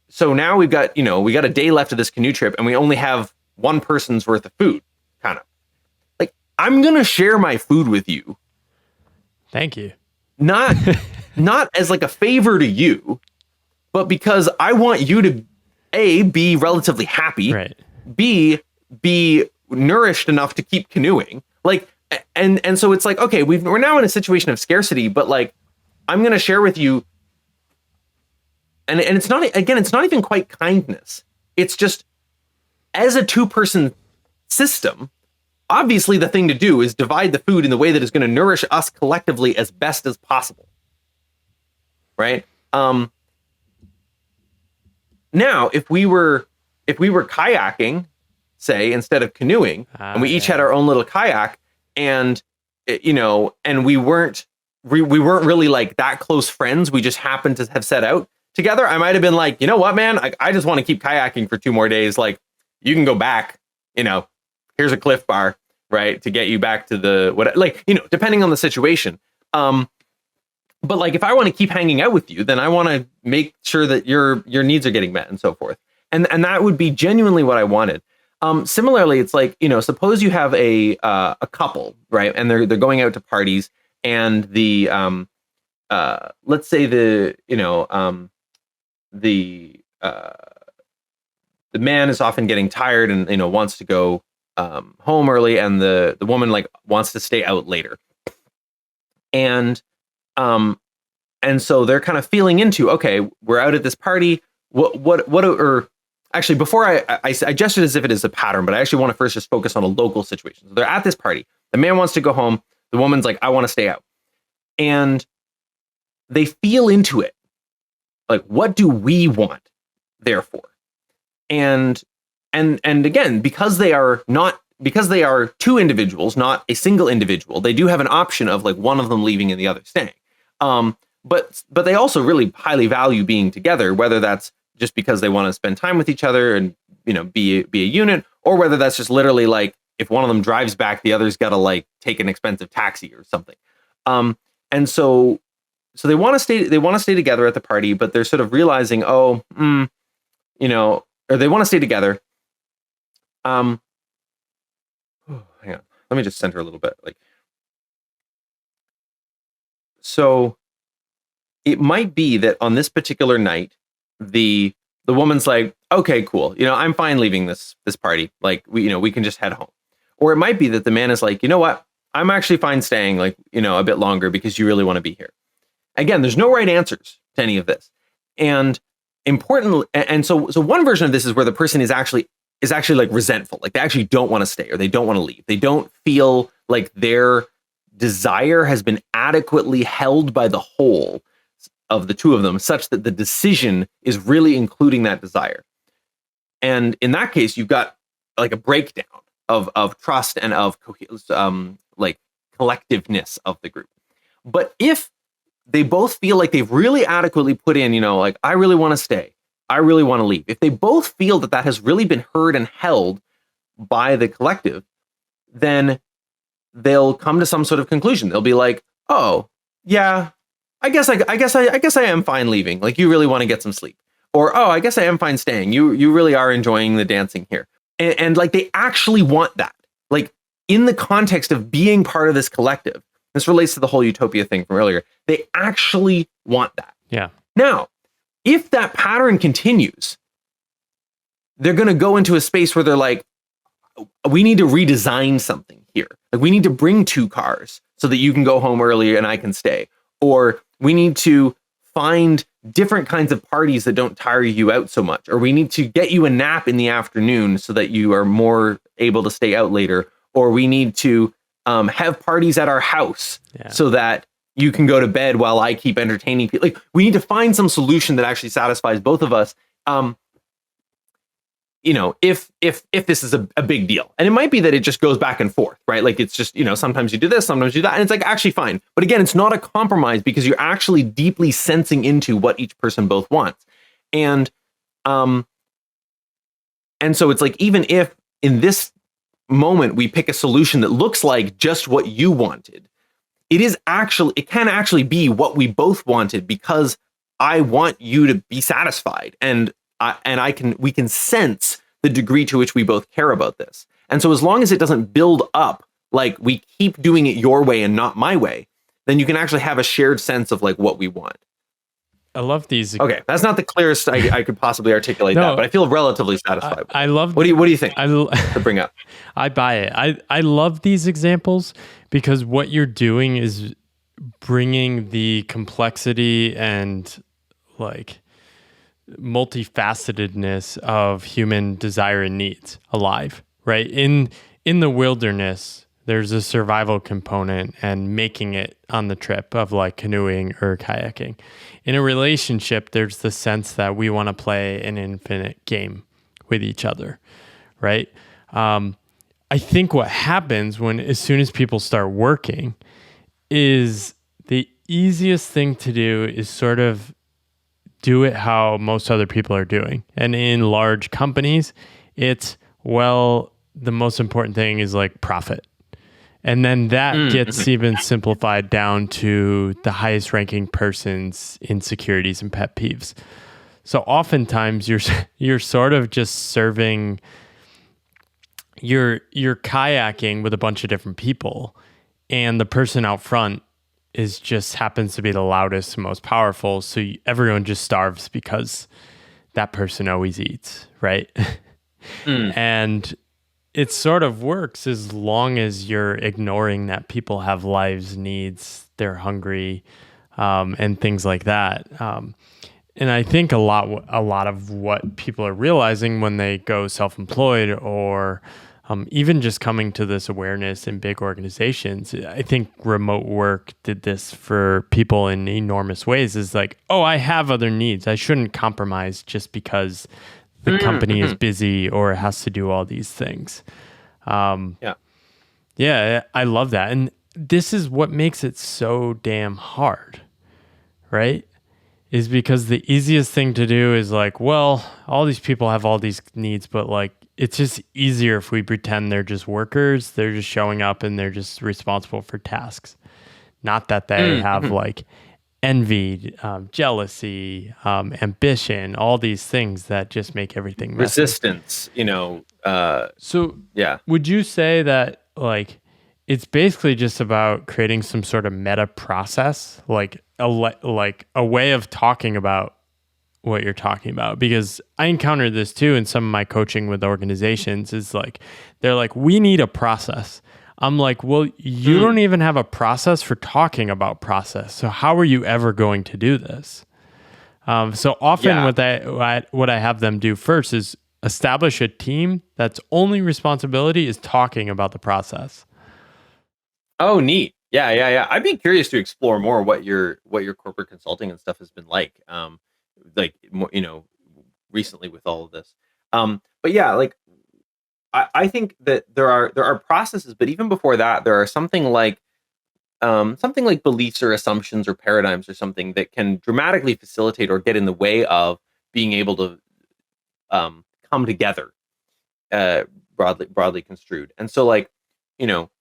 so now we got a day left of this canoe trip, and we only have one person's worth of food, kind of. Like, I'm going to share my food with you. Thank you. Not as like a favor to you, but because I want you to A, be relatively happy, right. B, be nourished enough to keep canoeing. Like, and so it's like, okay, we're now in a situation of scarcity, but like, I'm going to share with you. And it's not even quite kindness. It's just, as a two-person system, obviously the thing to do is divide the food in the way that is going to nourish us collectively as best as possible. Right? Now, if we were kayaking, say, instead of canoeing, and we each had our own little kayak, and we weren't really like that close friends, we just happened to have set out together, I might have been like, you know what, man, I just want to keep kayaking for 2 more days. Like, you can go back, here's a Cliff Bar, right, to get you back to depending on the situation. But like, if I want to keep hanging out with you, then I want to make sure that your needs are getting met and so forth. And that would be genuinely what I wanted. Similarly, it's like, suppose you have a couple, right, and they're going out to parties, and the let's say the man is often getting tired and wants to go home early, and the woman like wants to stay out later, and so they're kind of feeling into, okay, we're out at this party, or actually, before I gestured as if it is a pattern, but I actually want to first just focus on a local situation. So they're at this party, the man wants to go home, the woman's like, I want to stay out, and they feel into it. Like, what do we want, therefore? And again, because they are 2 individuals, not a single individual, they do have an option of like one of them leaving and the other staying. But they also really highly value being together, whether that's just because they want to spend time with each other and be a unit, or whether that's just literally like if one of them drives back, the other's got to like take an expensive taxi or something. And so they want to stay together at the party, but they're sort of realizing, or they want to stay together. Hang on, let me just center a little bit. So it might be that on this particular night, the woman's like, okay, cool. I'm fine leaving this party. Like we can just head home. Or it might be that the man is like, you know what? I'm actually fine staying a bit longer because you really want to be here. Again, there's no right answers to any of this. And importantly, and so one version of this is where the person is actually like resentful. Like they actually don't want to stay or they don't want to leave. They don't feel like their desire has been adequately held by the whole of the two of them, such that the decision is really including that desire. And in that case, you've got like a breakdown of trust and of like collectiveness of the group. But if they both feel like they've really adequately put in, like I really want to stay, I really want to leave. If they both feel that that has really been heard and held by the collective, then they'll come to some sort of conclusion. They'll be like, oh yeah, I guess I am fine leaving. Like you really want to get some sleep. Or, oh, I guess I am fine staying. You really are enjoying the dancing here. And like they actually want that. Like in the context of being part of this collective, this relates to the whole utopia thing from earlier. They actually want that. Yeah. Now, if that pattern continues, they're going to go into a space where they're like, we need to redesign something here. Like we need to bring 2 cars so that you can go home earlier and I can stay. Or we need to find different kinds of parties that don't tire you out so much. Or we need to get you a nap in the afternoon so that you are more able to stay out later. Or we need to have parties at our house so that you can go to bed while I keep entertaining people. Like we need to find some solution that actually satisfies both of us. If this is a big deal. And it might be that it just goes back and forth, right? Like it's just, sometimes you do this, sometimes you do that. And it's like actually fine. But again, it's not a compromise because you're actually deeply sensing into what each person both wants. And so it's like, even if in this moment we pick a solution that looks like just what you wanted, it can actually be what we both wanted because I want you to be satisfied. And we can sense the degree to which we both care about this. And so as long as it doesn't build up, like we keep doing it your way and not my way, then you can actually have a shared sense of like what we want. I love these. Okay, that's not the clearest I could possibly articulate that, but I feel relatively satisfied. I love. What do you think to bring up? I buy it. I love these examples because what you're doing is bringing the complexity and like multifacetedness of human desire and needs alive, right? In the wilderness, there's a survival component and making it on the trip of like canoeing or kayaking. In a relationship, there's the sense that we want to play an infinite game with each other, right? I think what happens as soon as people start working is the easiest thing to do is sort of do it how most other people are doing. And in large companies, it's, well, the most important thing is like profit. And then that gets even simplified down to the highest ranking person's insecurities and pet peeves. So oftentimes you're sort of just serving, you're kayaking with a bunch of different people, and the person out front happens to be the loudest and most powerful. So everyone just starves because that person always eats, right? And it sort of works as long as you're ignoring that people have lives, needs, they're hungry, and things like that. And I think a lot of what people are realizing when they go self-employed or even just coming to this awareness in big organizations, I think remote work did this for people in enormous ways, is like, oh, I have other needs. I shouldn't compromise just because the company is busy or has to do all these things. Yeah, I love that. And this is what makes it so damn hard, right? is because the easiest thing to do is like, well, all these people have all these needs, but like it's just easier if we pretend they're just workers, they're just showing up and they're just responsible for tasks. Not that they have Mm-hmm. like envy, jealousy, ambition, all these things that just make everything messy. Resistance, So, yeah. would you say that like it's basically just about creating some sort of meta process, like like a way of talking about what you're talking about? Because I encountered this too in some of my coaching with organizations. Is like they're like, we need a process. I'm like, well, you don't even have a process for talking about process. So how are you ever going to do this? So often, Yeah. what I have them do first is establish a team that's only responsibility is talking about the process. Oh, neat. Yeah, yeah, yeah. I'd be curious to explore more what your corporate consulting and stuff has been like. Like more, recently with all of this. But yeah, like I think that there are processes, but even before that, there are something like beliefs or assumptions or paradigms or something that can dramatically facilitate or get in the way of being able to come together, uh, broadly construed. And so, like, you know,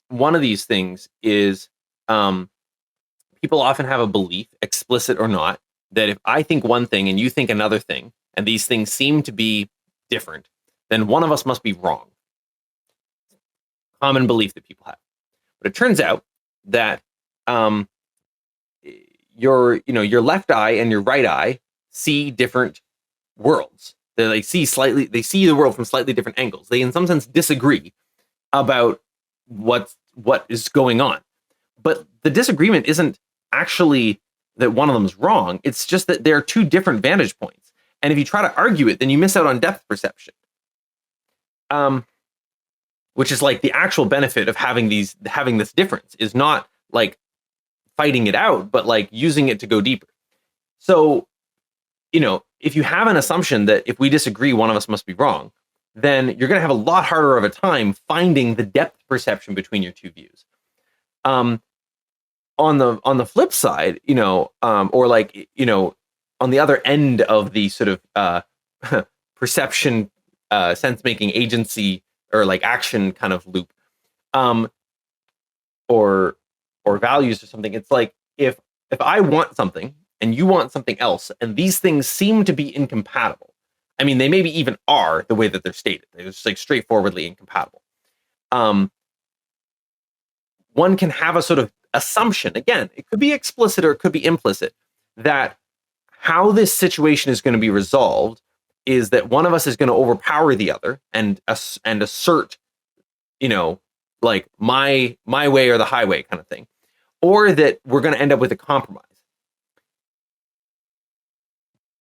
one of these things is um, people often have a belief, explicit or not, that if I think one thing and you think another thing, and these things seem to be different, then one of us must be wrong. Common belief that people have. But it turns out that um, your left eye and your right eye see different worlds. They see the world from slightly different angles. They in some sense disagree about what is going on. But the disagreement isn't actually that one of them is wrong. It's just that there are two different vantage points. And if you try to argue it, then you miss out on depth perception. Which is like the actual benefit of having this difference is not like fighting it out, but like using it to go deeper. So, if you have an assumption that if we disagree, one of us must be wrong, then you're going to have a lot harder of a time finding the depth perception between your two views. On the flip side, or like, on the other end of the sort of perception, sense making agency or like action kind of loop, um, or values or something. It's like if I want something and you want something else, and these things seem to be incompatible. I mean, they maybe even are the way that they're stated. They're just like straightforwardly incompatible. Um, One can have a sort of assumption. Again, it could be explicit or it could be implicit that how this situation is going to be resolved is that one of us is going to overpower the other and assert, like my way or the highway kind of thing, or that we're going to end up with a compromise.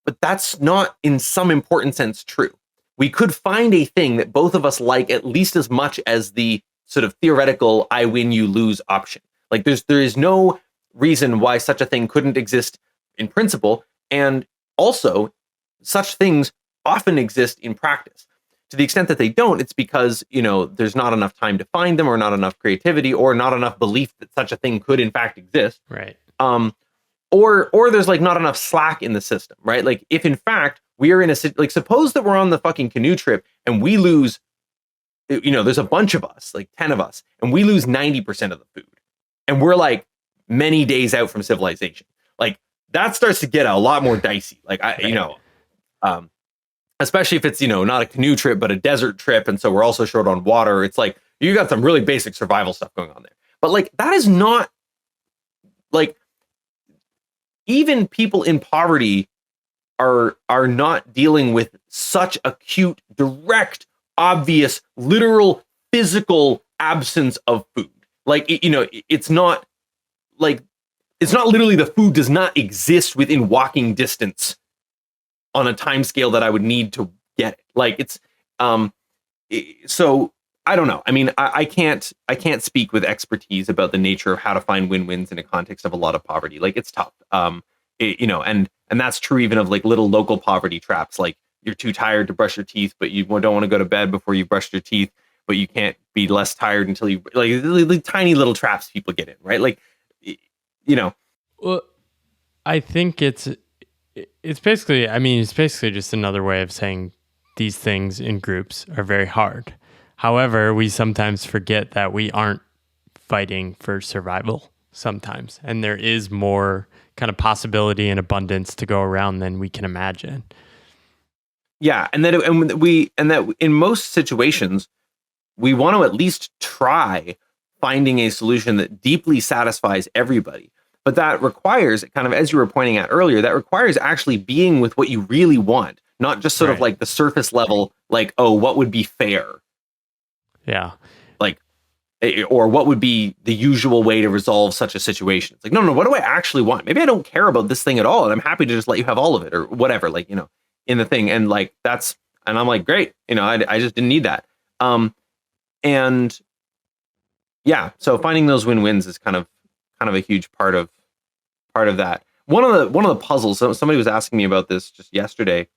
But that's not, in some important sense, true. We could find a thing that both of us like at least as much as the sort of theoretical "I win, you lose" option. Like there is no reason why such a thing couldn't exist in principle, and also such things often exist in practice. To the extent that they don't, it's because there's not enough time to find them, or not enough creativity, or not enough belief that such a thing could in fact exist. Right. Or there's like not enough slack in the system, right? Like if in fact we are like suppose that we're on the fucking canoe trip and we lose, there's a bunch of us, like 10 of us, and we lose 90% of the food. And we're like many days out from civilization. Like that starts to get a lot more dicey. Like especially if it's, not a canoe trip, but a desert trip. And so we're also short on water. It's like, you got some really basic survival stuff going on there. But like, that is not like, even people in poverty are not dealing with such acute, direct, obvious, literal, physical absence of food. Like, it's not literally the food does not exist within walking distance on a time scale that I would need to get it. Like so I don't know. I mean, I can't speak with expertise about the nature of how to find win-wins in a context of a lot of poverty. Like it's tough. And that's true even of like little local poverty traps. Like you're too tired to brush your teeth, but you don't want to go to bed before you brush your teeth, but you can't be less tired until you like tiny little traps people get in, right? Like, Well, I think It's basically, I mean, it's basically just another way of saying these things in groups are very hard. However, we sometimes forget that we aren't fighting for survival sometimes, and there is more kind of possibility and abundance to go around than we can imagine. Yeah, and that in most situations we want to at least try finding a solution that deeply satisfies everybody. But that requires, kind of as you were pointing out earlier, that requires actually being with what you really want, not just sort of Right. like the surface level, like, oh, what would be fair? Yeah. Like, or what would be the usual way to resolve such a situation? It's like, no, no, what do I actually want? Maybe I don't care about this thing at all, and I'm happy to just let you have all of it or whatever, like, in the thing. And like, and I'm like, great, I just didn't need that. And yeah, so finding those win-wins is kind of a huge part of that. One of the puzzles, so somebody was asking me about this just yesterday,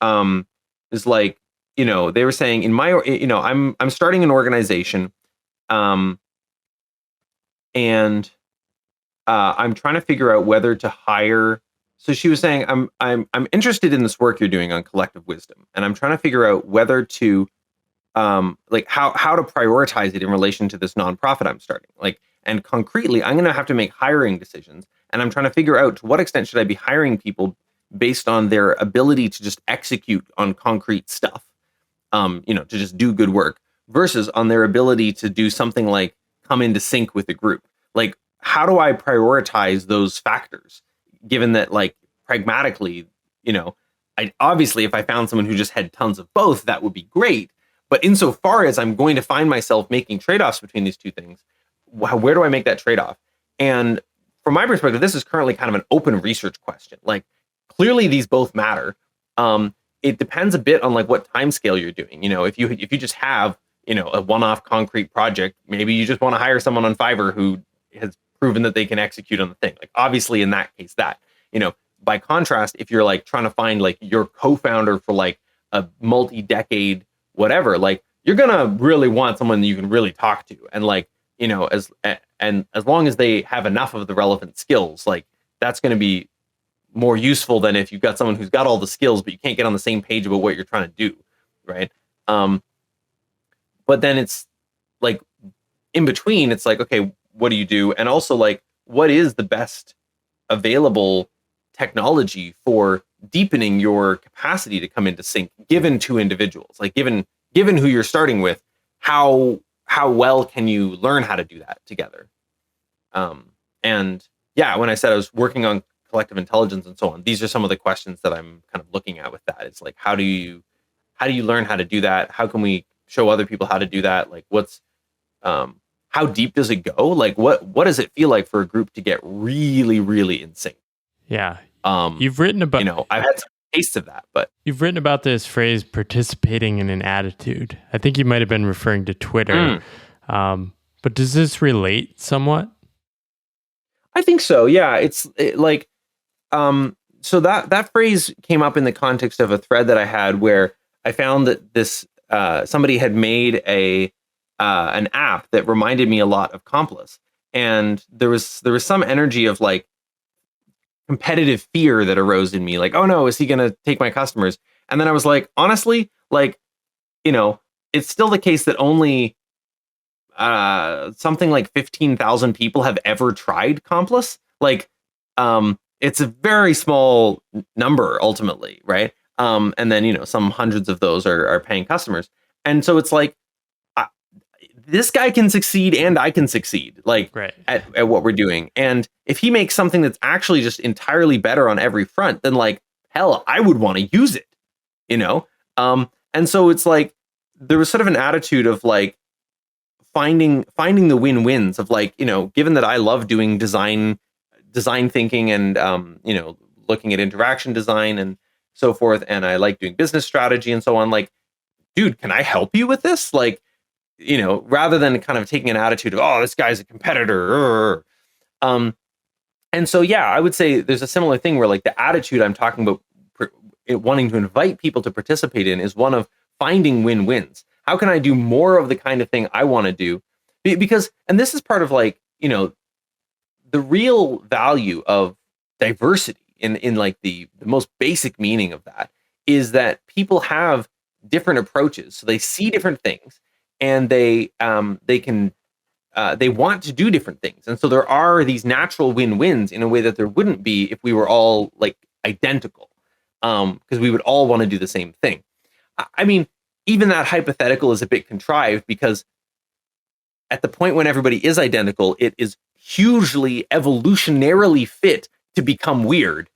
is like, they were saying in my, I'm starting an organization, um, and I'm trying to figure out whether to hire. So she was saying, I'm interested in this work you're doing on collective wisdom, and I'm trying to figure out whether to like how to prioritize it in relation to this nonprofit I'm starting. Like, and concretely, I'm going to have to make hiring decisions, and I'm trying to figure out to what extent should I be hiring people based on their ability to just execute on concrete stuff, to just do good work, versus on their ability to do something like come into sync with the group. Like, how do I prioritize those factors? Given that, like, pragmatically, I obviously, if I found someone who just had tons of both, that would be great. But insofar as I'm going to find myself making trade-offs between these two things, where do I make that trade-off? And from my perspective, this is currently kind of an open research question. Like, clearly these both matter. It depends a bit on like what time scale you're doing. If you just have, a one-off concrete project, maybe you just want to hire someone on Fiverr who has proven that they can execute on the thing. Like, obviously in that case, by contrast, if you're like trying to find like your co-founder for like a multi-decade whatever, like, you're gonna really want someone that you can really talk to, and like, as long as they have enough of the relevant skills, like, that's going to be more useful than if you've got someone who's got all the skills but you can't get on the same page about what you're trying to do, right? But then it's like, in between, it's like, okay, what do you do? And also, like, what is the best available technology for deepening your capacity to come into sync, given two individuals? Like, given who you're starting with, how well can you learn how to do that together? And yeah, when I said I was working on collective intelligence and so on, these are some of the questions that I'm kind of looking at with that. It's like, how do you learn how to do that? How can we show other people how to do that? Like, how deep does it go? Like, what does it feel like for a group to get really, really in sync? Yeah. Um, You've written about I've had some taste of that, but You've written about this phrase participating in an attitude. I think you might have been referring to Twitter. But does this relate somewhat? I think so. Yeah, so that phrase came up in the context of a thread that I had where I found that this somebody had made an app that reminded me a lot of Accomplice, and there was some energy of like competitive fear that arose in me, like, oh no, is he going to take my customers? And then I was like, honestly, like, it's still the case that only something like 15,000 people have ever tried Accomplice. Like, it's a very small number ultimately, right? And then, some hundreds of those are paying customers. And so it's like, this guy can succeed and I can succeed, like, Right. at what we're doing. And if he makes something that's actually just entirely better on every front, then like, hell, I would want to use it. And so it's like, there was sort of an attitude of like finding the win-wins of like, given that I love doing design thinking and, looking at interaction design and so forth, and I like doing business strategy and so on, like, dude, can I help you with this? Like, rather than kind of taking an attitude of, oh, this guy's a competitor. And so, yeah, I would say there's a similar thing where like the attitude I'm talking about, wanting to invite people to participate in, is one of finding win-wins. How can I do more of the kind of thing I want to do? Because, and this is part of like, the real value of diversity in like the most basic meaning of that is that people have different approaches. So they see different things, and they want to do different things. And so there are these natural win-wins in a way that there wouldn't be if we were all like identical, because we would all want to do the same thing. I mean, even that hypothetical is a bit contrived, because at the point when everybody is identical, it is hugely evolutionarily fit to become weird,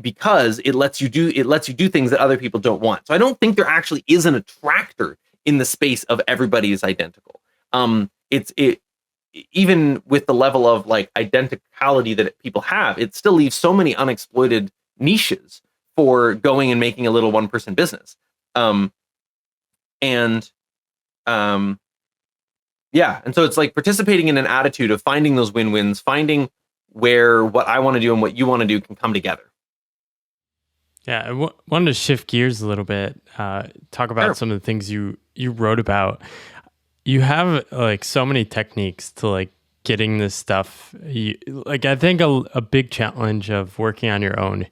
because it lets you do things that other people don't want. So I don't think there actually is an attractor in the space of everybody is identical. It even with the level of like identicality that people have, it still leaves so many unexploited niches for going and making a little one-person business. And so it's like participating in an attitude of finding those win-wins, finding where what I want to do and what you want to do can come together. Yeah, I wanted to shift gears a little bit, talk about some of the things you wrote about. You have like so many techniques to like getting this stuff. I think a big challenge of working on your own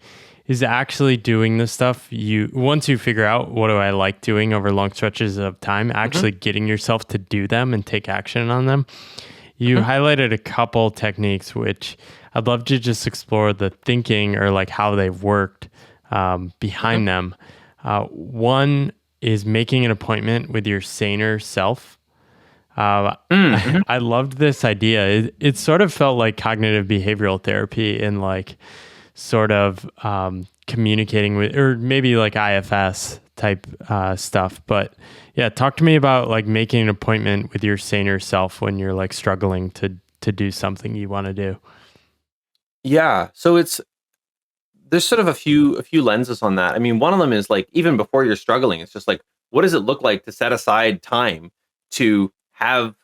is actually doing this stuff. Once you figure out what do I like doing over long stretches of time, actually getting yourself to do them and take action on them. You highlighted a couple techniques, which I'd love to just explore the thinking or like how they've worked behind them. One is making an appointment with your saner self. I loved this idea. It sort of felt like cognitive behavioral therapy in like sort of communicating with, or maybe like IFS type stuff. But yeah, talk to me about like making an appointment with your saner self when you're like struggling to do something you want to do. Yeah. So there's sort of a few lenses on that. I mean, one of them is like, even before you're struggling, it's just like, what does it look like to set aside time to have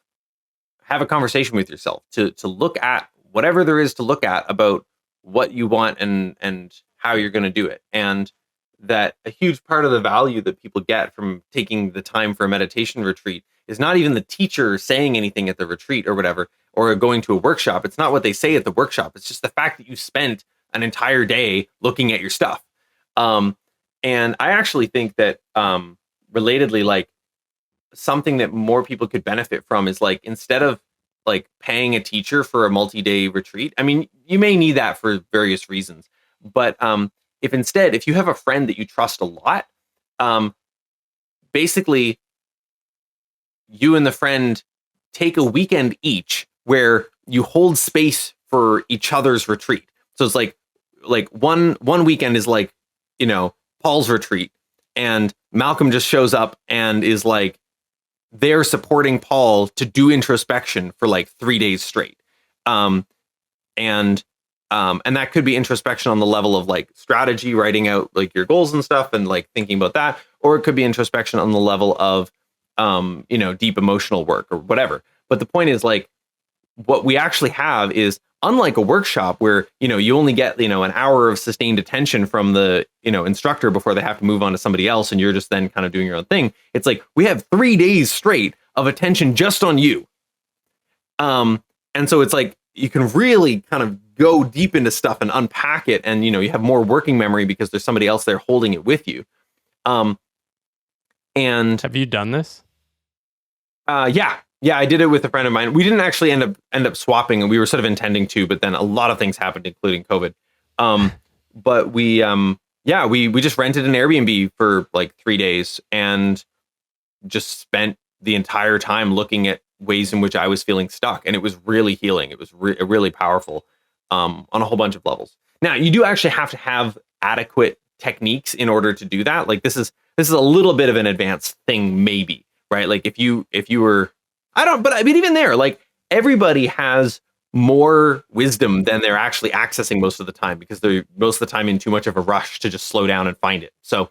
a conversation with yourself, to look at whatever there is to look at about what you want and how you're going to do it. And that a huge part of the value that people get from taking the time for a meditation retreat is not even the teacher saying anything at the retreat or whatever, or going to a workshop. It's not what they say at the workshop. It's just the fact that you spent an entire day looking at your stuff. And I actually think that relatedly, like something that more people could benefit from is like, instead of like paying a teacher for a multi-day retreat, I mean, you may need that for various reasons, but if you have a friend that you trust a lot, basically you and the friend take a weekend each where you hold space for each other's retreat. So it's like one weekend is like, Paul's retreat, and Malcolm just shows up and is like, they're supporting Paul to do introspection for like 3 days straight. And that could be introspection on the level of like strategy, writing out like your goals and stuff and like thinking about that. Or it could be introspection on the level of, deep emotional work or whatever. But the point is, like, what we actually have is, unlike a workshop where, you only get, an hour of sustained attention from the, instructor before they have to move on to somebody else, and you're just then kind of doing your own thing. It's like, we have 3 days straight of attention just on you. And so it's like, you can really kind of go deep into stuff and unpack it. And, you have more working memory because there's somebody else there holding it with you. And have you done this? Yeah, I did it with a friend of mine. We didn't actually end up swapping, and we were sort of intending to, but then a lot of things happened, including COVID. But we just rented an Airbnb for like 3 days and just spent the entire time looking at ways in which I was feeling stuck, and it was really healing. It was really powerful on a whole bunch of levels. Now, you do actually have to have adequate techniques in order to do that. Like this is a little bit of an advanced thing, maybe, right? Like if you were, but I mean, even there, like everybody has more wisdom than they're actually accessing most of the time, because they're most of the time in too much of a rush to just slow down and find it. So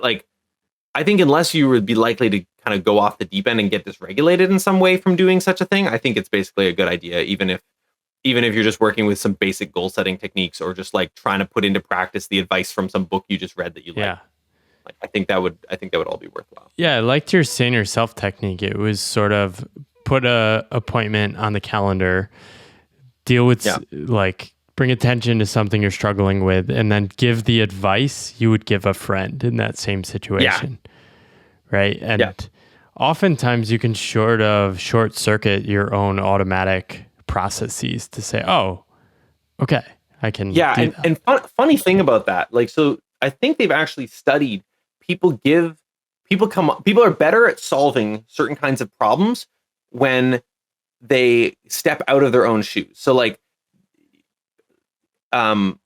like, I think unless you would be likely to kind of go off the deep end and get dysregulated in some way from doing such a thing, I think it's basically a good idea, even if you're just working with some basic goal setting techniques, or just like trying to put into practice the advice from some book you just read that you like. Like, I think that would all be worthwhile. Yeah, I liked your saying yourself technique. It was sort of put a appointment on the calendar, deal with like bring attention to something you're struggling with, and then give the advice you would give a friend in that same situation. Right. And oftentimes you can short circuit your own automatic processes to say, oh, okay, I can. And funny thing about that, like, so I think they've actually studied people are better at solving certain kinds of problems when they step out of their own shoes. So like, you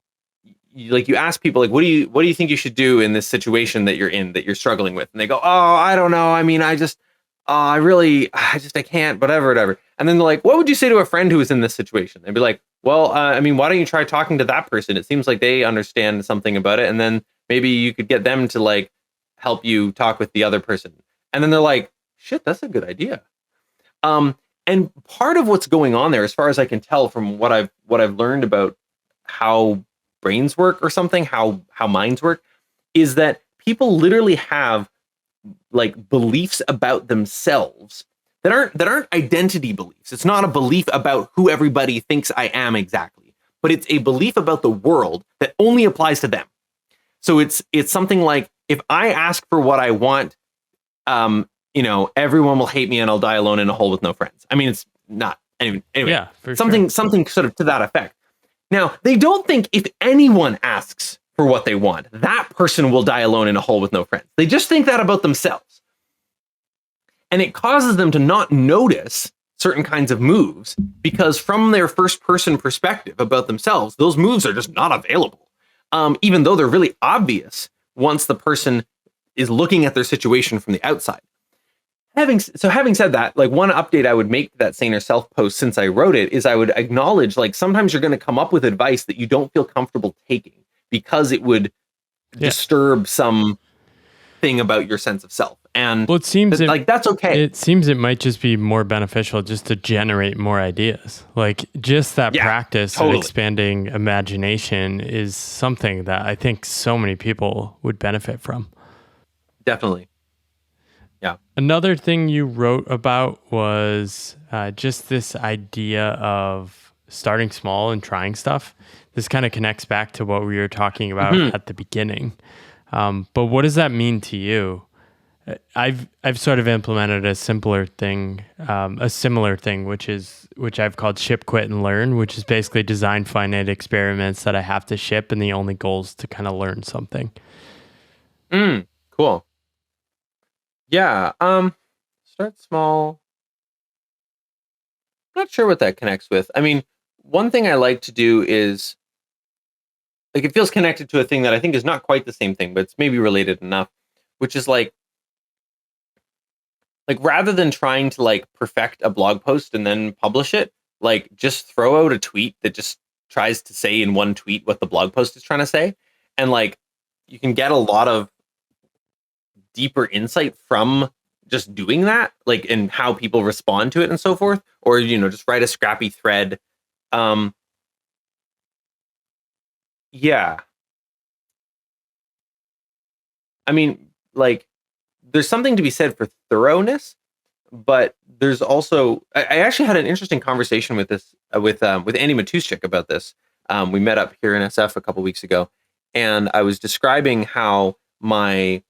ask people, like, what do you think you should do in this situation that you're struggling with? And they go, oh, I don't know. I mean, I can't, whatever. And then they're like, what would you say to a friend who is in this situation? They'd be like, well, I mean, why don't you try talking to that person? It seems like they understand something about it. And then maybe you could get them to like help you talk with the other person. And then they're like, shit, that's a good idea. And part of what's going on there, as far as I can tell from what I've learned about how brains work or something, how minds work, is that people literally have like beliefs about themselves that aren't identity beliefs. It's not a belief about who everybody thinks I am exactly, but it's a belief about the world that only applies to them. So it's something like, if I ask for what I want, everyone will hate me and I'll die alone in a hole with no friends. I mean, it's not anyway. Yeah, something sort of to that effect. Now, they don't think if anyone asks for what they want, that person will die alone in a hole with no friends. They just think that about themselves. And it causes them to not notice certain kinds of moves because from their first person perspective about themselves, those moves are just not available. Even though they're really obvious once the person is looking at their situation from the outside. Having said that, like, one update I would make to that Saner Self post since I wrote it is I would acknowledge, like, sometimes you're going to come up with advice that you don't feel comfortable taking because it would disturb some thing about your sense of self. And well, it seems that's okay. It seems it might just be more beneficial just to generate more ideas. Like, just that practice of expanding imagination is something that I think so many people would benefit from. Definitely. Yeah. Another thing you wrote about was just this idea of starting small and trying stuff. This kind of connects back to what we were talking about at the beginning. But what does that mean to you? I've sort of implemented a similar thing, which I've called ship, quit, and learn, which is basically design finite experiments that I have to ship, and the only goal is to kind of learn something. Cool. Yeah. Start small. Not sure what that connects with. I mean, one thing I like to do is, like, it feels connected to a thing that I think is not quite the same thing, but it's maybe related enough, which is like rather than trying to like perfect a blog post and then publish it, like, just throw out a tweet that just tries to say in one tweet what the blog post is trying to say. And like, you can get a lot of deeper insight from just doing that, like, and how people respond to it and so forth, or, just write a scrappy thread. Yeah. I mean, like, there's something to be said for thoroughness, but there's also, I actually had an interesting conversation with this, with Andy Matuszczyk about this. We met up here in SF a couple weeks ago, and I was describing how my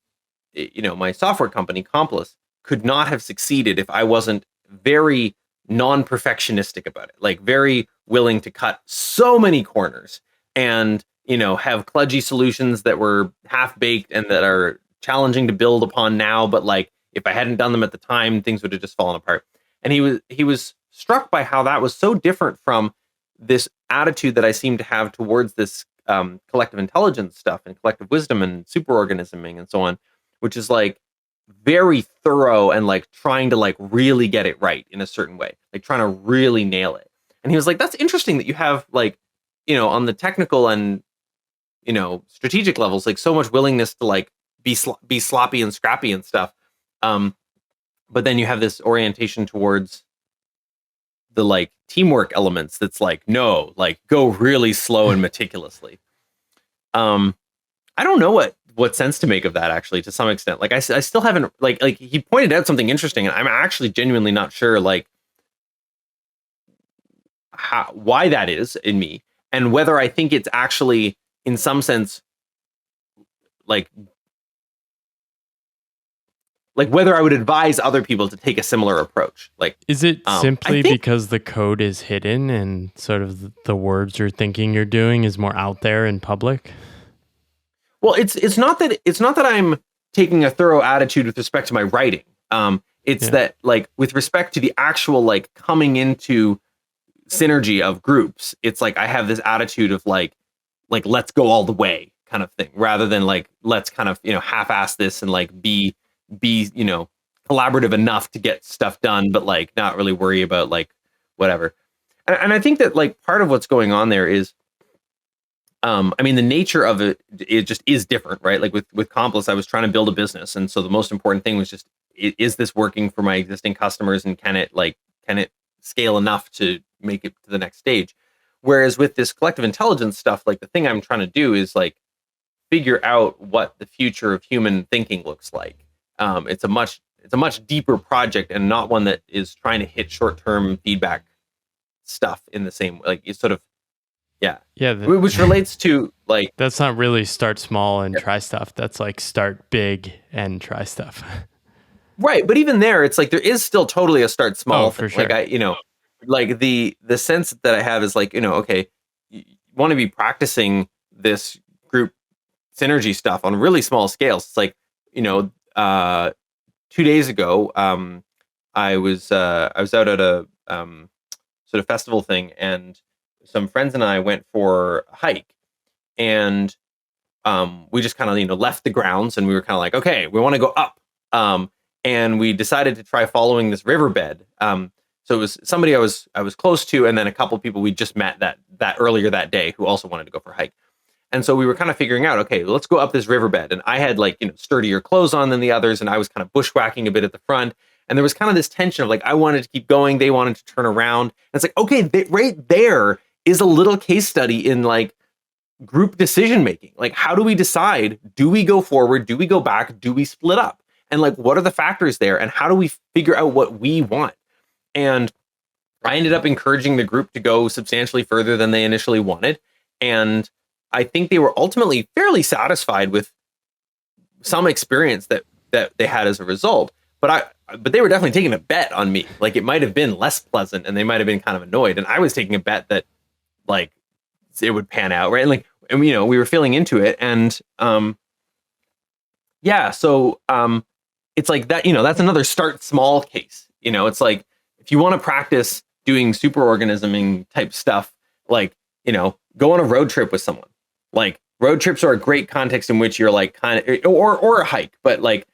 software company, Complis, could not have succeeded if I wasn't very non-perfectionistic about it, like very willing to cut so many corners and, have kludgy solutions that were half-baked and that are challenging to build upon now. But like, if I hadn't done them at the time, things would have just fallen apart. And he was struck by how that was so different from this attitude that I seem to have towards this collective intelligence stuff and collective wisdom and superorganisming and so on, which is like very thorough and like trying to like really get it right in a certain way, like trying to really nail it. And he was like, that's interesting that you have, like, on the technical and, strategic levels, like so much willingness to like be sloppy and scrappy and stuff. But then you have this orientation towards the like teamwork elements that's like, no, like, go really slow and meticulously. I don't know what sense to make of that, actually, to some extent. Like, I still haven't, like he pointed out something interesting, and I'm actually genuinely not sure, like, why that is in me. and whether I think it's actually in some sense like whether I would advise other people to take a similar approach. Like, Is it I simply think, because the code is hidden and sort of the words you're thinking you're doing is more out there in public? well, it's not that I'm taking a thorough attitude with respect to my writing. It's Yeah. that like with respect to the actual like coming into synergy of groups, it's like I have this attitude of like let's go all the way kind of thing, rather than like let's kind of half-ass this and like be collaborative enough to get stuff done, but like not really worry about like whatever. And I think that like part of what's going on there is, I mean, the nature of it just is different, right? Like with Complex, I was trying to build a business, and so the most important thing was just is this working for my existing customers, and can it scale enough to make it to the next stage? Whereas with this collective intelligence stuff, like the thing I'm trying to do is like figure out what the future of human thinking looks like. It's a much deeper project, and not one that is trying to hit short-term feedback stuff in the same, like it's sort of, yeah, Yeah, which relates to like, that's not really start small and try stuff. That's like start big and try stuff. right. But even there, it's like there is still totally a start small Oh, thing. for sure. Like like the sense that I have is like, okay, you want to be practicing this group synergy stuff on really small scales. It's like, 2 days ago, I was out at a sort of festival thing, and some friends and I went for a hike, and we just kind of left the grounds, and we were kind of like, okay, we want to go up, and we decided to try following this riverbed. So it was somebody I was close to, and then a couple people we just met that earlier that day who also wanted to go for a hike. And so we were kind of figuring out, okay, let's go up this riverbed. And I had like, sturdier clothes on than the others. And I was kind of bushwhacking a bit at the front. And there was kind of this tension of like, I wanted to keep going. They wanted to turn around. And it's like, okay, right there is a little case study in like group decision making. Like, how do we decide? Do we go forward? Do we go back? Do we split up? And like, what are the factors there? And how do we figure out what we want? And I ended up encouraging the group to go substantially further than they initially wanted. And I think they were ultimately fairly satisfied with some experience that they had as a result. But they were definitely taking a bet on me. Like, it might have been less pleasant, and they might have been kind of annoyed. And I was taking a bet that like it would pan out, right? And we were feeling into it, and yeah. So it's like that. That's another start small case. It's like if you want to practice doing superorganisming type stuff, like go on a road trip with someone. Like, road trips are a great context in which you're like kind of, or a hike, but like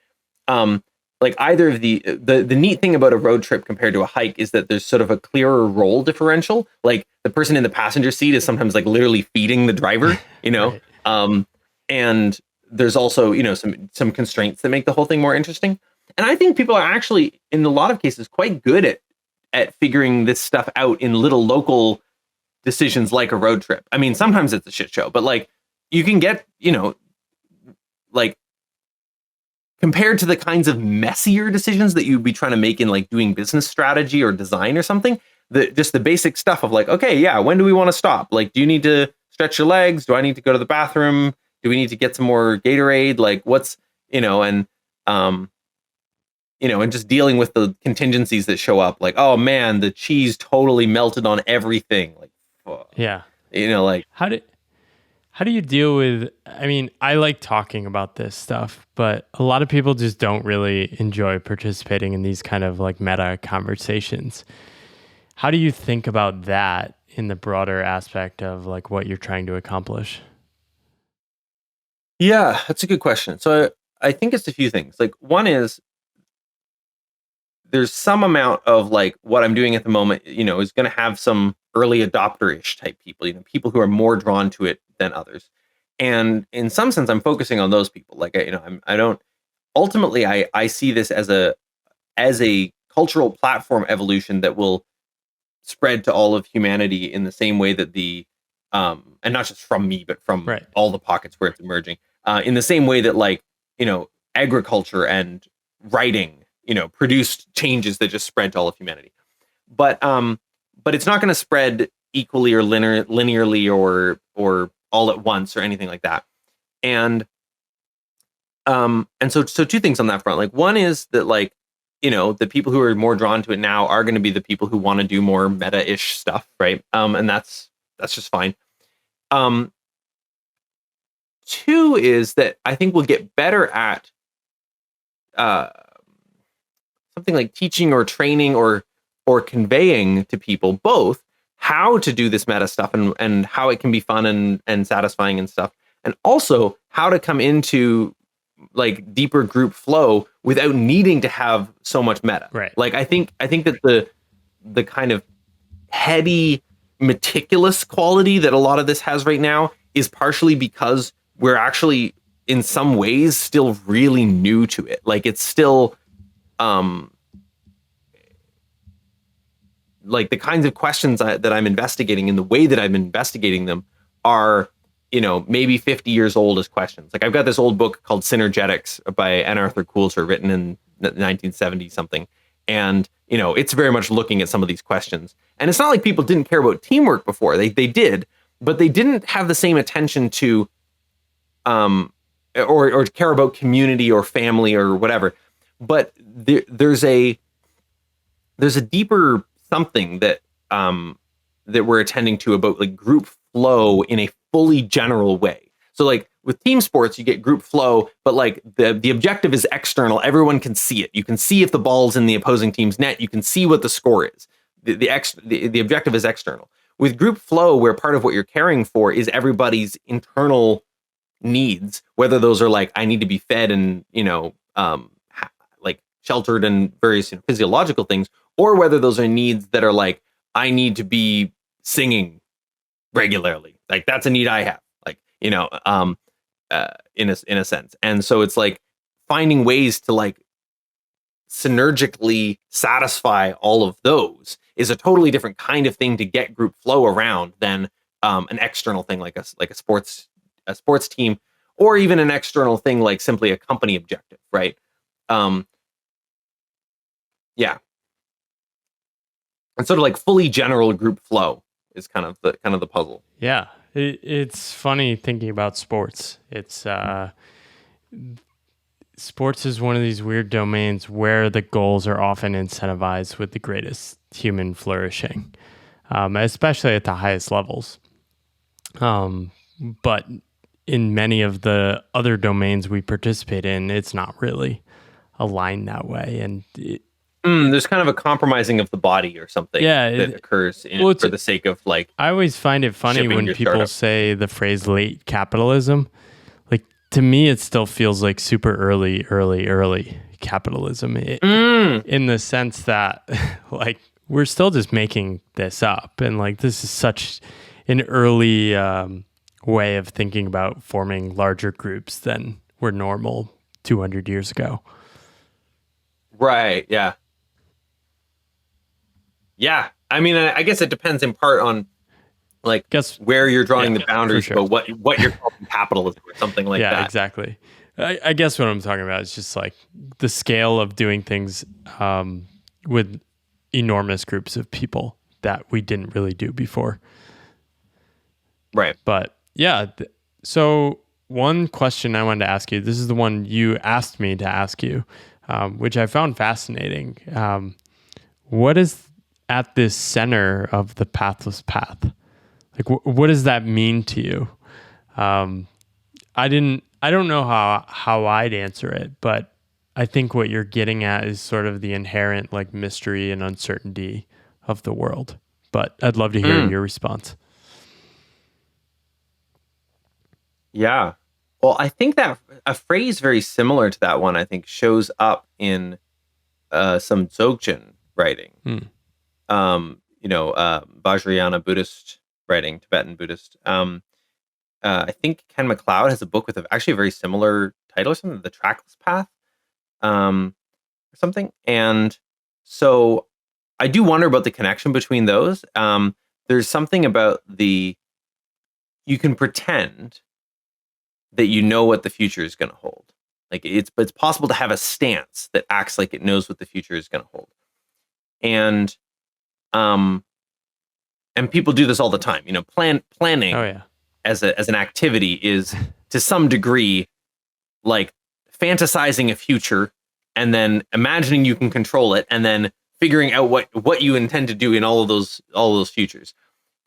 either of the neat thing about a road trip compared to a hike is that there's sort of a clearer role differential. Like, the person in the passenger seat is sometimes like literally feeding the driver, Right. And there's also, some constraints that make the whole thing more interesting. And I think people are actually, in a lot of cases, quite good at figuring this stuff out in little local decisions like a road trip. I mean, sometimes it's a shit show, but like you can get, like compared to the kinds of messier decisions that you'd be trying to make in like doing business strategy or design or something, just the basic stuff of like, okay, yeah, when do we want to stop? Like, do you need to stretch your legs? Do I need to go to the bathroom? Do we need to get some more Gatorade? Like, what's, and just dealing with the contingencies that show up, like, oh man, the cheese totally melted on everything. Like, Yeah. like, How do you deal with, I mean, I like talking about this stuff, but a lot of people just don't really enjoy participating in these kind of like meta conversations. How do you think about that in the broader aspect of like what you're trying to accomplish? yeah, that's a good question. So I think it's a few things. Like, one is there's some amount of like what I'm doing at the moment, is going to have some early adopter-ish type people, people who are more drawn to it than others. And in some sense, I'm focusing on those people. Like, I don't, ultimately, I see this as a cultural platform evolution that will spread to all of humanity in the same way that and not just from me, but from Right. all the pockets where it's emerging, in the same way that like, agriculture and writing, produced changes that just spread to all of humanity. But it's not going to spread equally or linearly or all at once or anything like that. And so two things on that front. Like one is that like, the people who are more drawn to it now are going to be the people who want to do more meta-ish stuff, right? And that's just fine. Two is that I think we'll get better at something like teaching or training or conveying to people both how to do this meta stuff and how it can be fun and satisfying and stuff, and also how to come into like deeper group flow without needing to have so much meta. Right. Like I think that the kind of heady, meticulous quality that a lot of this has right now is partially because we're actually in some ways still really new to it. Like it's still like the kinds of questions that I'm investigating and the way that I'm investigating them are, maybe 50 years old as questions. Like I've got this old book called Synergetics by N. Arthur Coulter, written in 1970 something. And, it's very much looking at some of these questions. And it's not like people didn't care about teamwork before. They did, but they didn't have the same attention to, or care about community or family or whatever. But there's a deeper something that we're attending to about like group flow in a fully general way. So like with team sports, you get group flow, but like the objective is external. Everyone can see it. You can see if the ball's in the opposing team's net. You can see what the score is. The objective is external. With group flow, where part of what you're caring for is everybody's internal needs, whether those are like, I need to be fed and, like sheltered and various physiological things, or whether those are needs that are like, I need to be singing regularly. Like that's a need I have, like, in a sense. And so it's like finding ways to like synergically satisfy all of those is a totally different kind of thing to get group flow around than an external thing like a sports team, or even an external thing like simply a company objective, right? Yeah. And sort of like fully general group flow is kind of the puzzle. Yeah, it's funny thinking about sports. It's sports is one of these weird domains where the goals are often incentivized with the greatest human flourishing, especially at the highest levels. But in many of the other domains we participate in, it's not really aligned that way, and there's kind of a compromising of the body or something that occurs for the sake of like. I always find it funny when people say the phrase late capitalism. Like to me, it still feels like super early capitalism in the sense that like we're still just making this up. And like this is such an early way of thinking about forming larger groups than were normal 200 years ago. Right. Yeah. Yeah, I mean, I guess it depends in part on like where you're drawing the boundaries, but what you're calling capitalism or something like that. Yeah, exactly. I guess what I'm talking about is just like the scale of doing things with enormous groups of people that we didn't really do before. Right. But yeah, so one question I wanted to ask you, this is the one you asked me to ask you, which I found fascinating. What is at the center of the pathless path? Like, what does that mean to you? I don't know how I'd answer it, but I think what you're getting at is sort of the inherent like mystery and uncertainty of the world. But I'd love to hear your response. Yeah. Well, I think that a phrase very similar to that one, I think, shows up in some Dzogchen writing. Vajrayana Buddhist writing, Tibetan Buddhist. I think Ken MacLeod has a book with actually a very similar title or something, The Trackless Path, or something. And so I do wonder about the connection between those. There's something about you can pretend that you know what the future is going to hold. Like it's possible to have a stance that acts like it knows what the future is going to hold. And and people do this all the time. Planning Oh yeah. as an activity is to some degree like fantasizing a future and then imagining you can control it and then figuring out what you intend to do in all of those futures.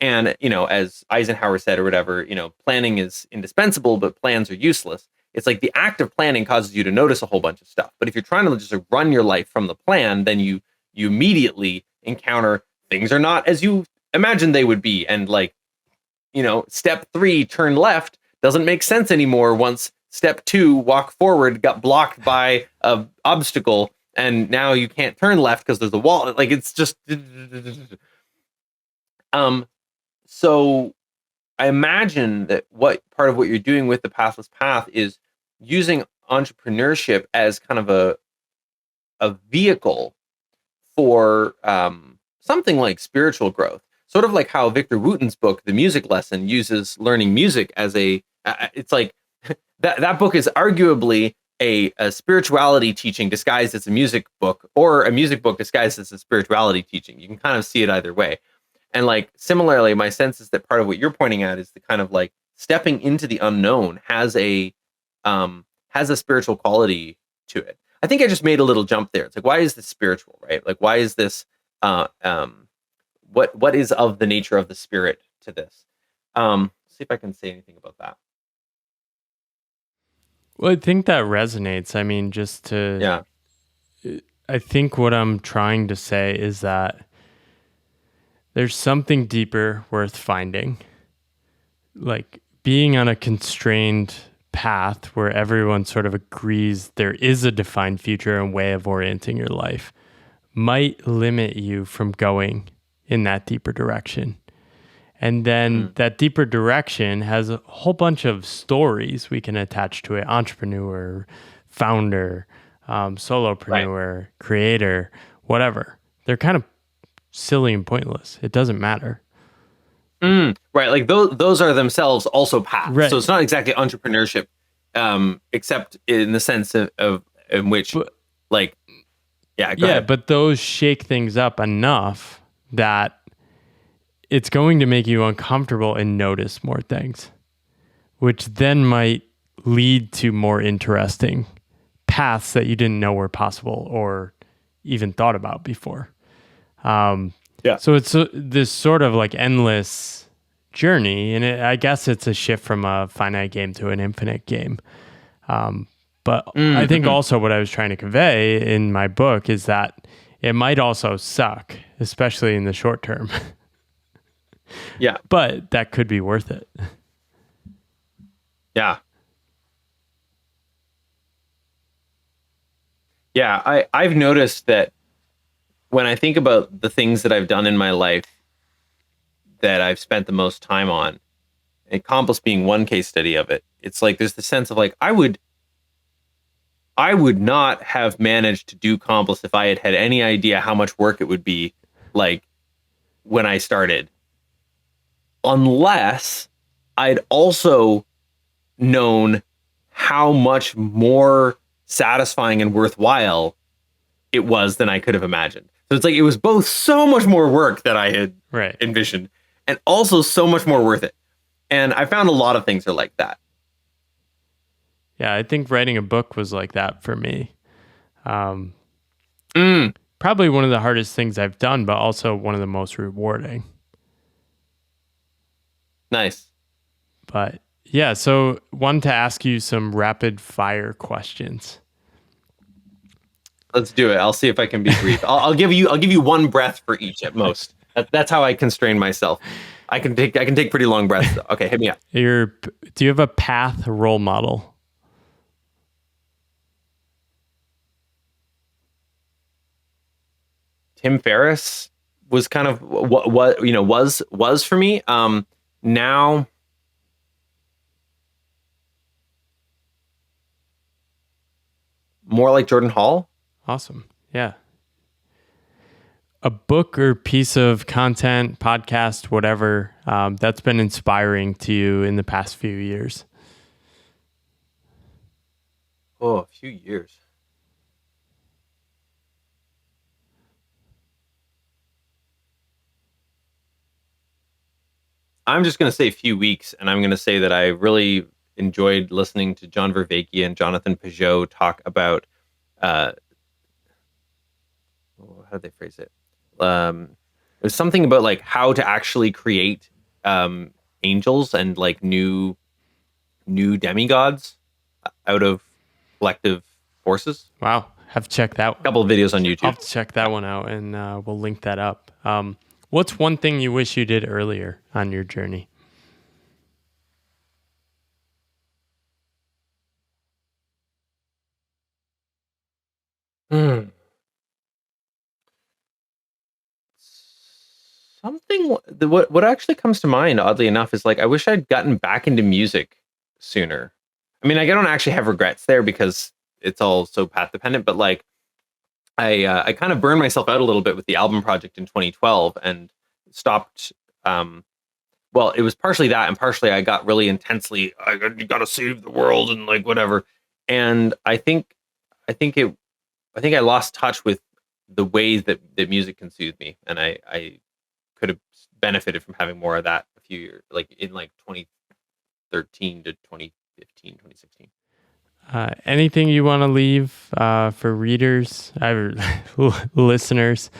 And as Eisenhower said or whatever, planning is indispensable, but plans are useless. It's like the act of planning causes you to notice a whole bunch of stuff. But if you're trying to just run your life from the plan, then you immediately encounter things are not as you imagined they would be. And step 3, turn left, doesn't make sense anymore once step 2, walk forward, got blocked by a obstacle, and now you can't turn left because there's a wall. Like it's just so I imagine that what part of what you're doing with the Pathless Path is using entrepreneurship as kind of a vehicle for something like spiritual growth, sort of like how Victor Wooten's book, The Music Lesson, uses learning music as it's like that book is arguably a spirituality teaching disguised as a music book, or a music book disguised as a spirituality teaching. You can kind of see it either way. And like similarly, my sense is that part of what you're pointing at is the kind of like stepping into the unknown has a spiritual quality to it. I think I just made a little jump there. It's like, why is this spiritual, right? Like, why is this what is of the nature of the spirit to this? See if I can say anything about that. Well, I think that resonates. I mean, I think what I'm trying to say is that there's something deeper worth finding. Like being on a constrained path where everyone sort of agrees there is a defined future and way of orienting your life might limit you from going in that deeper direction. And then that deeper direction has a whole bunch of stories we can attach to it: entrepreneur, founder, solopreneur, creator, whatever. They're kind of silly and pointless. It doesn't matter. Right. Like those are themselves also paths. Right. So it's not exactly entrepreneurship, except in the sense of in which, go ahead. But those shake things up enough that it's going to make you uncomfortable and notice more things, which then might lead to more interesting paths that you didn't know were possible or even thought about before. So it's this sort of like endless journey, and I guess it's a shift from a finite game to an infinite game. But I think also what I was trying to convey in my book is that it might also suck, especially in the short term. Yeah. But that could be worth it. Yeah. Yeah. I've noticed that when I think about the things that I've done in my life that I've spent the most time on, and Compass being one case study of it, it's like there's the sense of like I would not have managed to do Compass if I had had any idea how much work it would be like when I started, unless I'd also known how much more satisfying and worthwhile it was than I could have imagined. So it's like it was both so much more work than I had envisioned, and also so much more worth it. And I found a lot of things are like that. Yeah, I think writing a book was like that for me. Probably one of the hardest things I've done, but also one of the most rewarding. Nice. But yeah, so wanted to ask you some rapid fire questions. Let's do it. I'll see if I can be brief. I'll give you one breath for each at most. That's how I constrain myself. I can take pretty long breaths. Okay, hit me up. Do you have a path role model? Tim Ferriss was kind of what was for me. Now more like Jordan Hall. Awesome. Yeah. A book or piece of content, podcast, whatever, that's been inspiring to you in the past few years? Oh, a few years. I'm just going to say a few weeks, and I'm going to say that I really enjoyed listening to John Vervaeke and Jonathan Peugeot talk about, how did they phrase it? It was something about like how to actually create angels and like new demigods out of collective forces. Wow. Have to check that. A couple of videos on YouTube. I'll have to check that one out, and we'll link that up. What's one thing you wish you did earlier on your journey? Something what actually comes to mind, oddly enough, is like I wish I'd gotten back into music sooner. I mean, like, I don't actually have regrets there because it's all so path dependent, but like I kind of burned myself out a little bit with the album project in 2012 and stopped. Well, it was partially that, and partially I got really intensely. You got to save the world and like whatever. And I think I lost touch with the ways that music can soothe me, and I could have benefited from having more of that a few years, like in like 2013 to 2015, 2016. Anything you want to leave for readers, listeners,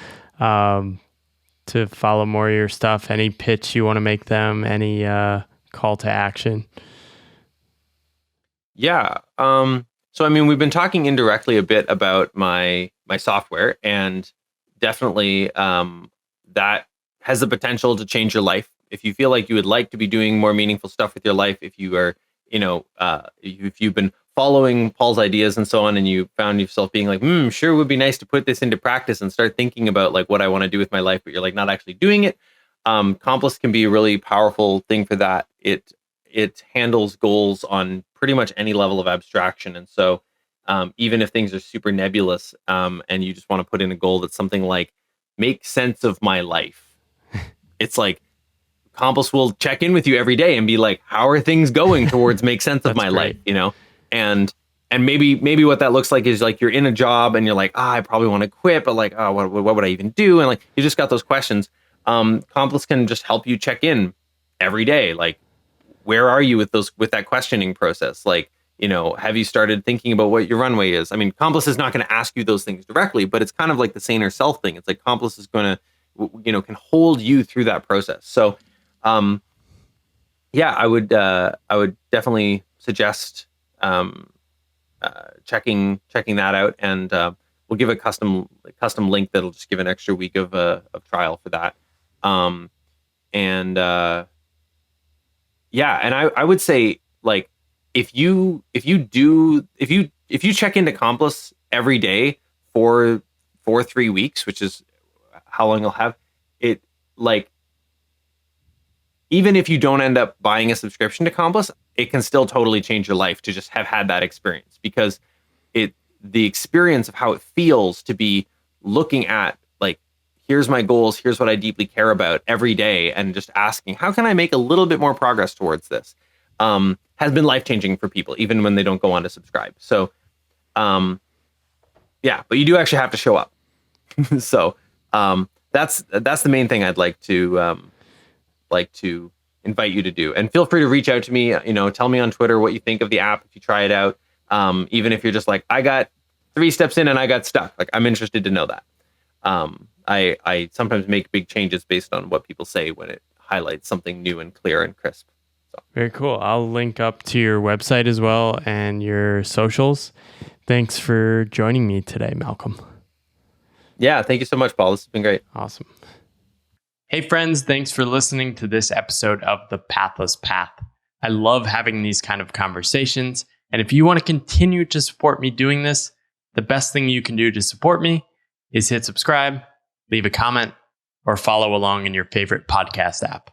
to follow more of your stuff? Any pitch you want to make them? Any call to action? Yeah. So I mean, we've been talking indirectly a bit about my software, and definitely that has the potential to change your life. If you feel like you would like to be doing more meaningful stuff with your life, if you are, if you've been following Paul's ideas and so on, and you found yourself being like, sure, it would be nice to put this into practice and start thinking about like what I want to do with my life, but you're like not actually doing it. Complis can be a really powerful thing for that. It handles goals on pretty much any level of abstraction. And so even if things are super nebulous and you just want to put in a goal that's something like make sense of my life, it's like Complis will check in with you every day and be like, how are things going towards make sense of my life, And maybe what that looks like is like you're in a job and you're like, I probably want to quit, but like, what would I even do? And like, you just got those questions. Complis can just help you check in every day. Like, where are you with that questioning process? Like, have you started thinking about what your runway is? I mean, Complis is not going to ask you those things directly, but it's kind of like the saner self thing. It's like Complis is going to, can hold you through that process. So, yeah, I would definitely suggest checking that out, and we'll give a custom link that'll just give an extra week of trial for that. Yeah, and I would say like if you check into Complis every day for 3 weeks, which is how long you'll have it, like even if you don't end up buying a subscription to Complis, it can still totally change your life to just have had that experience, because the experience of how it feels to be looking at like, here's my goals, here's what I deeply care about every day, and just asking, how can I make a little bit more progress towards this, has been life-changing for people, even when they don't go on to subscribe. So, yeah, but you do actually have to show up. So that's the main thing I'd like to invite you to do. And feel free to reach out to me, tell me on Twitter what you think of the app if you try it out. Even if you're just like, I got 3 steps in and I got stuck. Like, I'm interested to know that. I sometimes make big changes based on what people say when it highlights something new and clear and crisp. So. Very cool. I'll link up to your website as well and your socials. Thanks for joining me today, Malcolm. Yeah, thank you so much, Paul. This has been great. Awesome. Hey friends, thanks for listening to this episode of The Pathless Path. I love having these kind of conversations. And if you want to continue to support me doing this, the best thing you can do to support me is hit subscribe, leave a comment, or follow along in your favorite podcast app.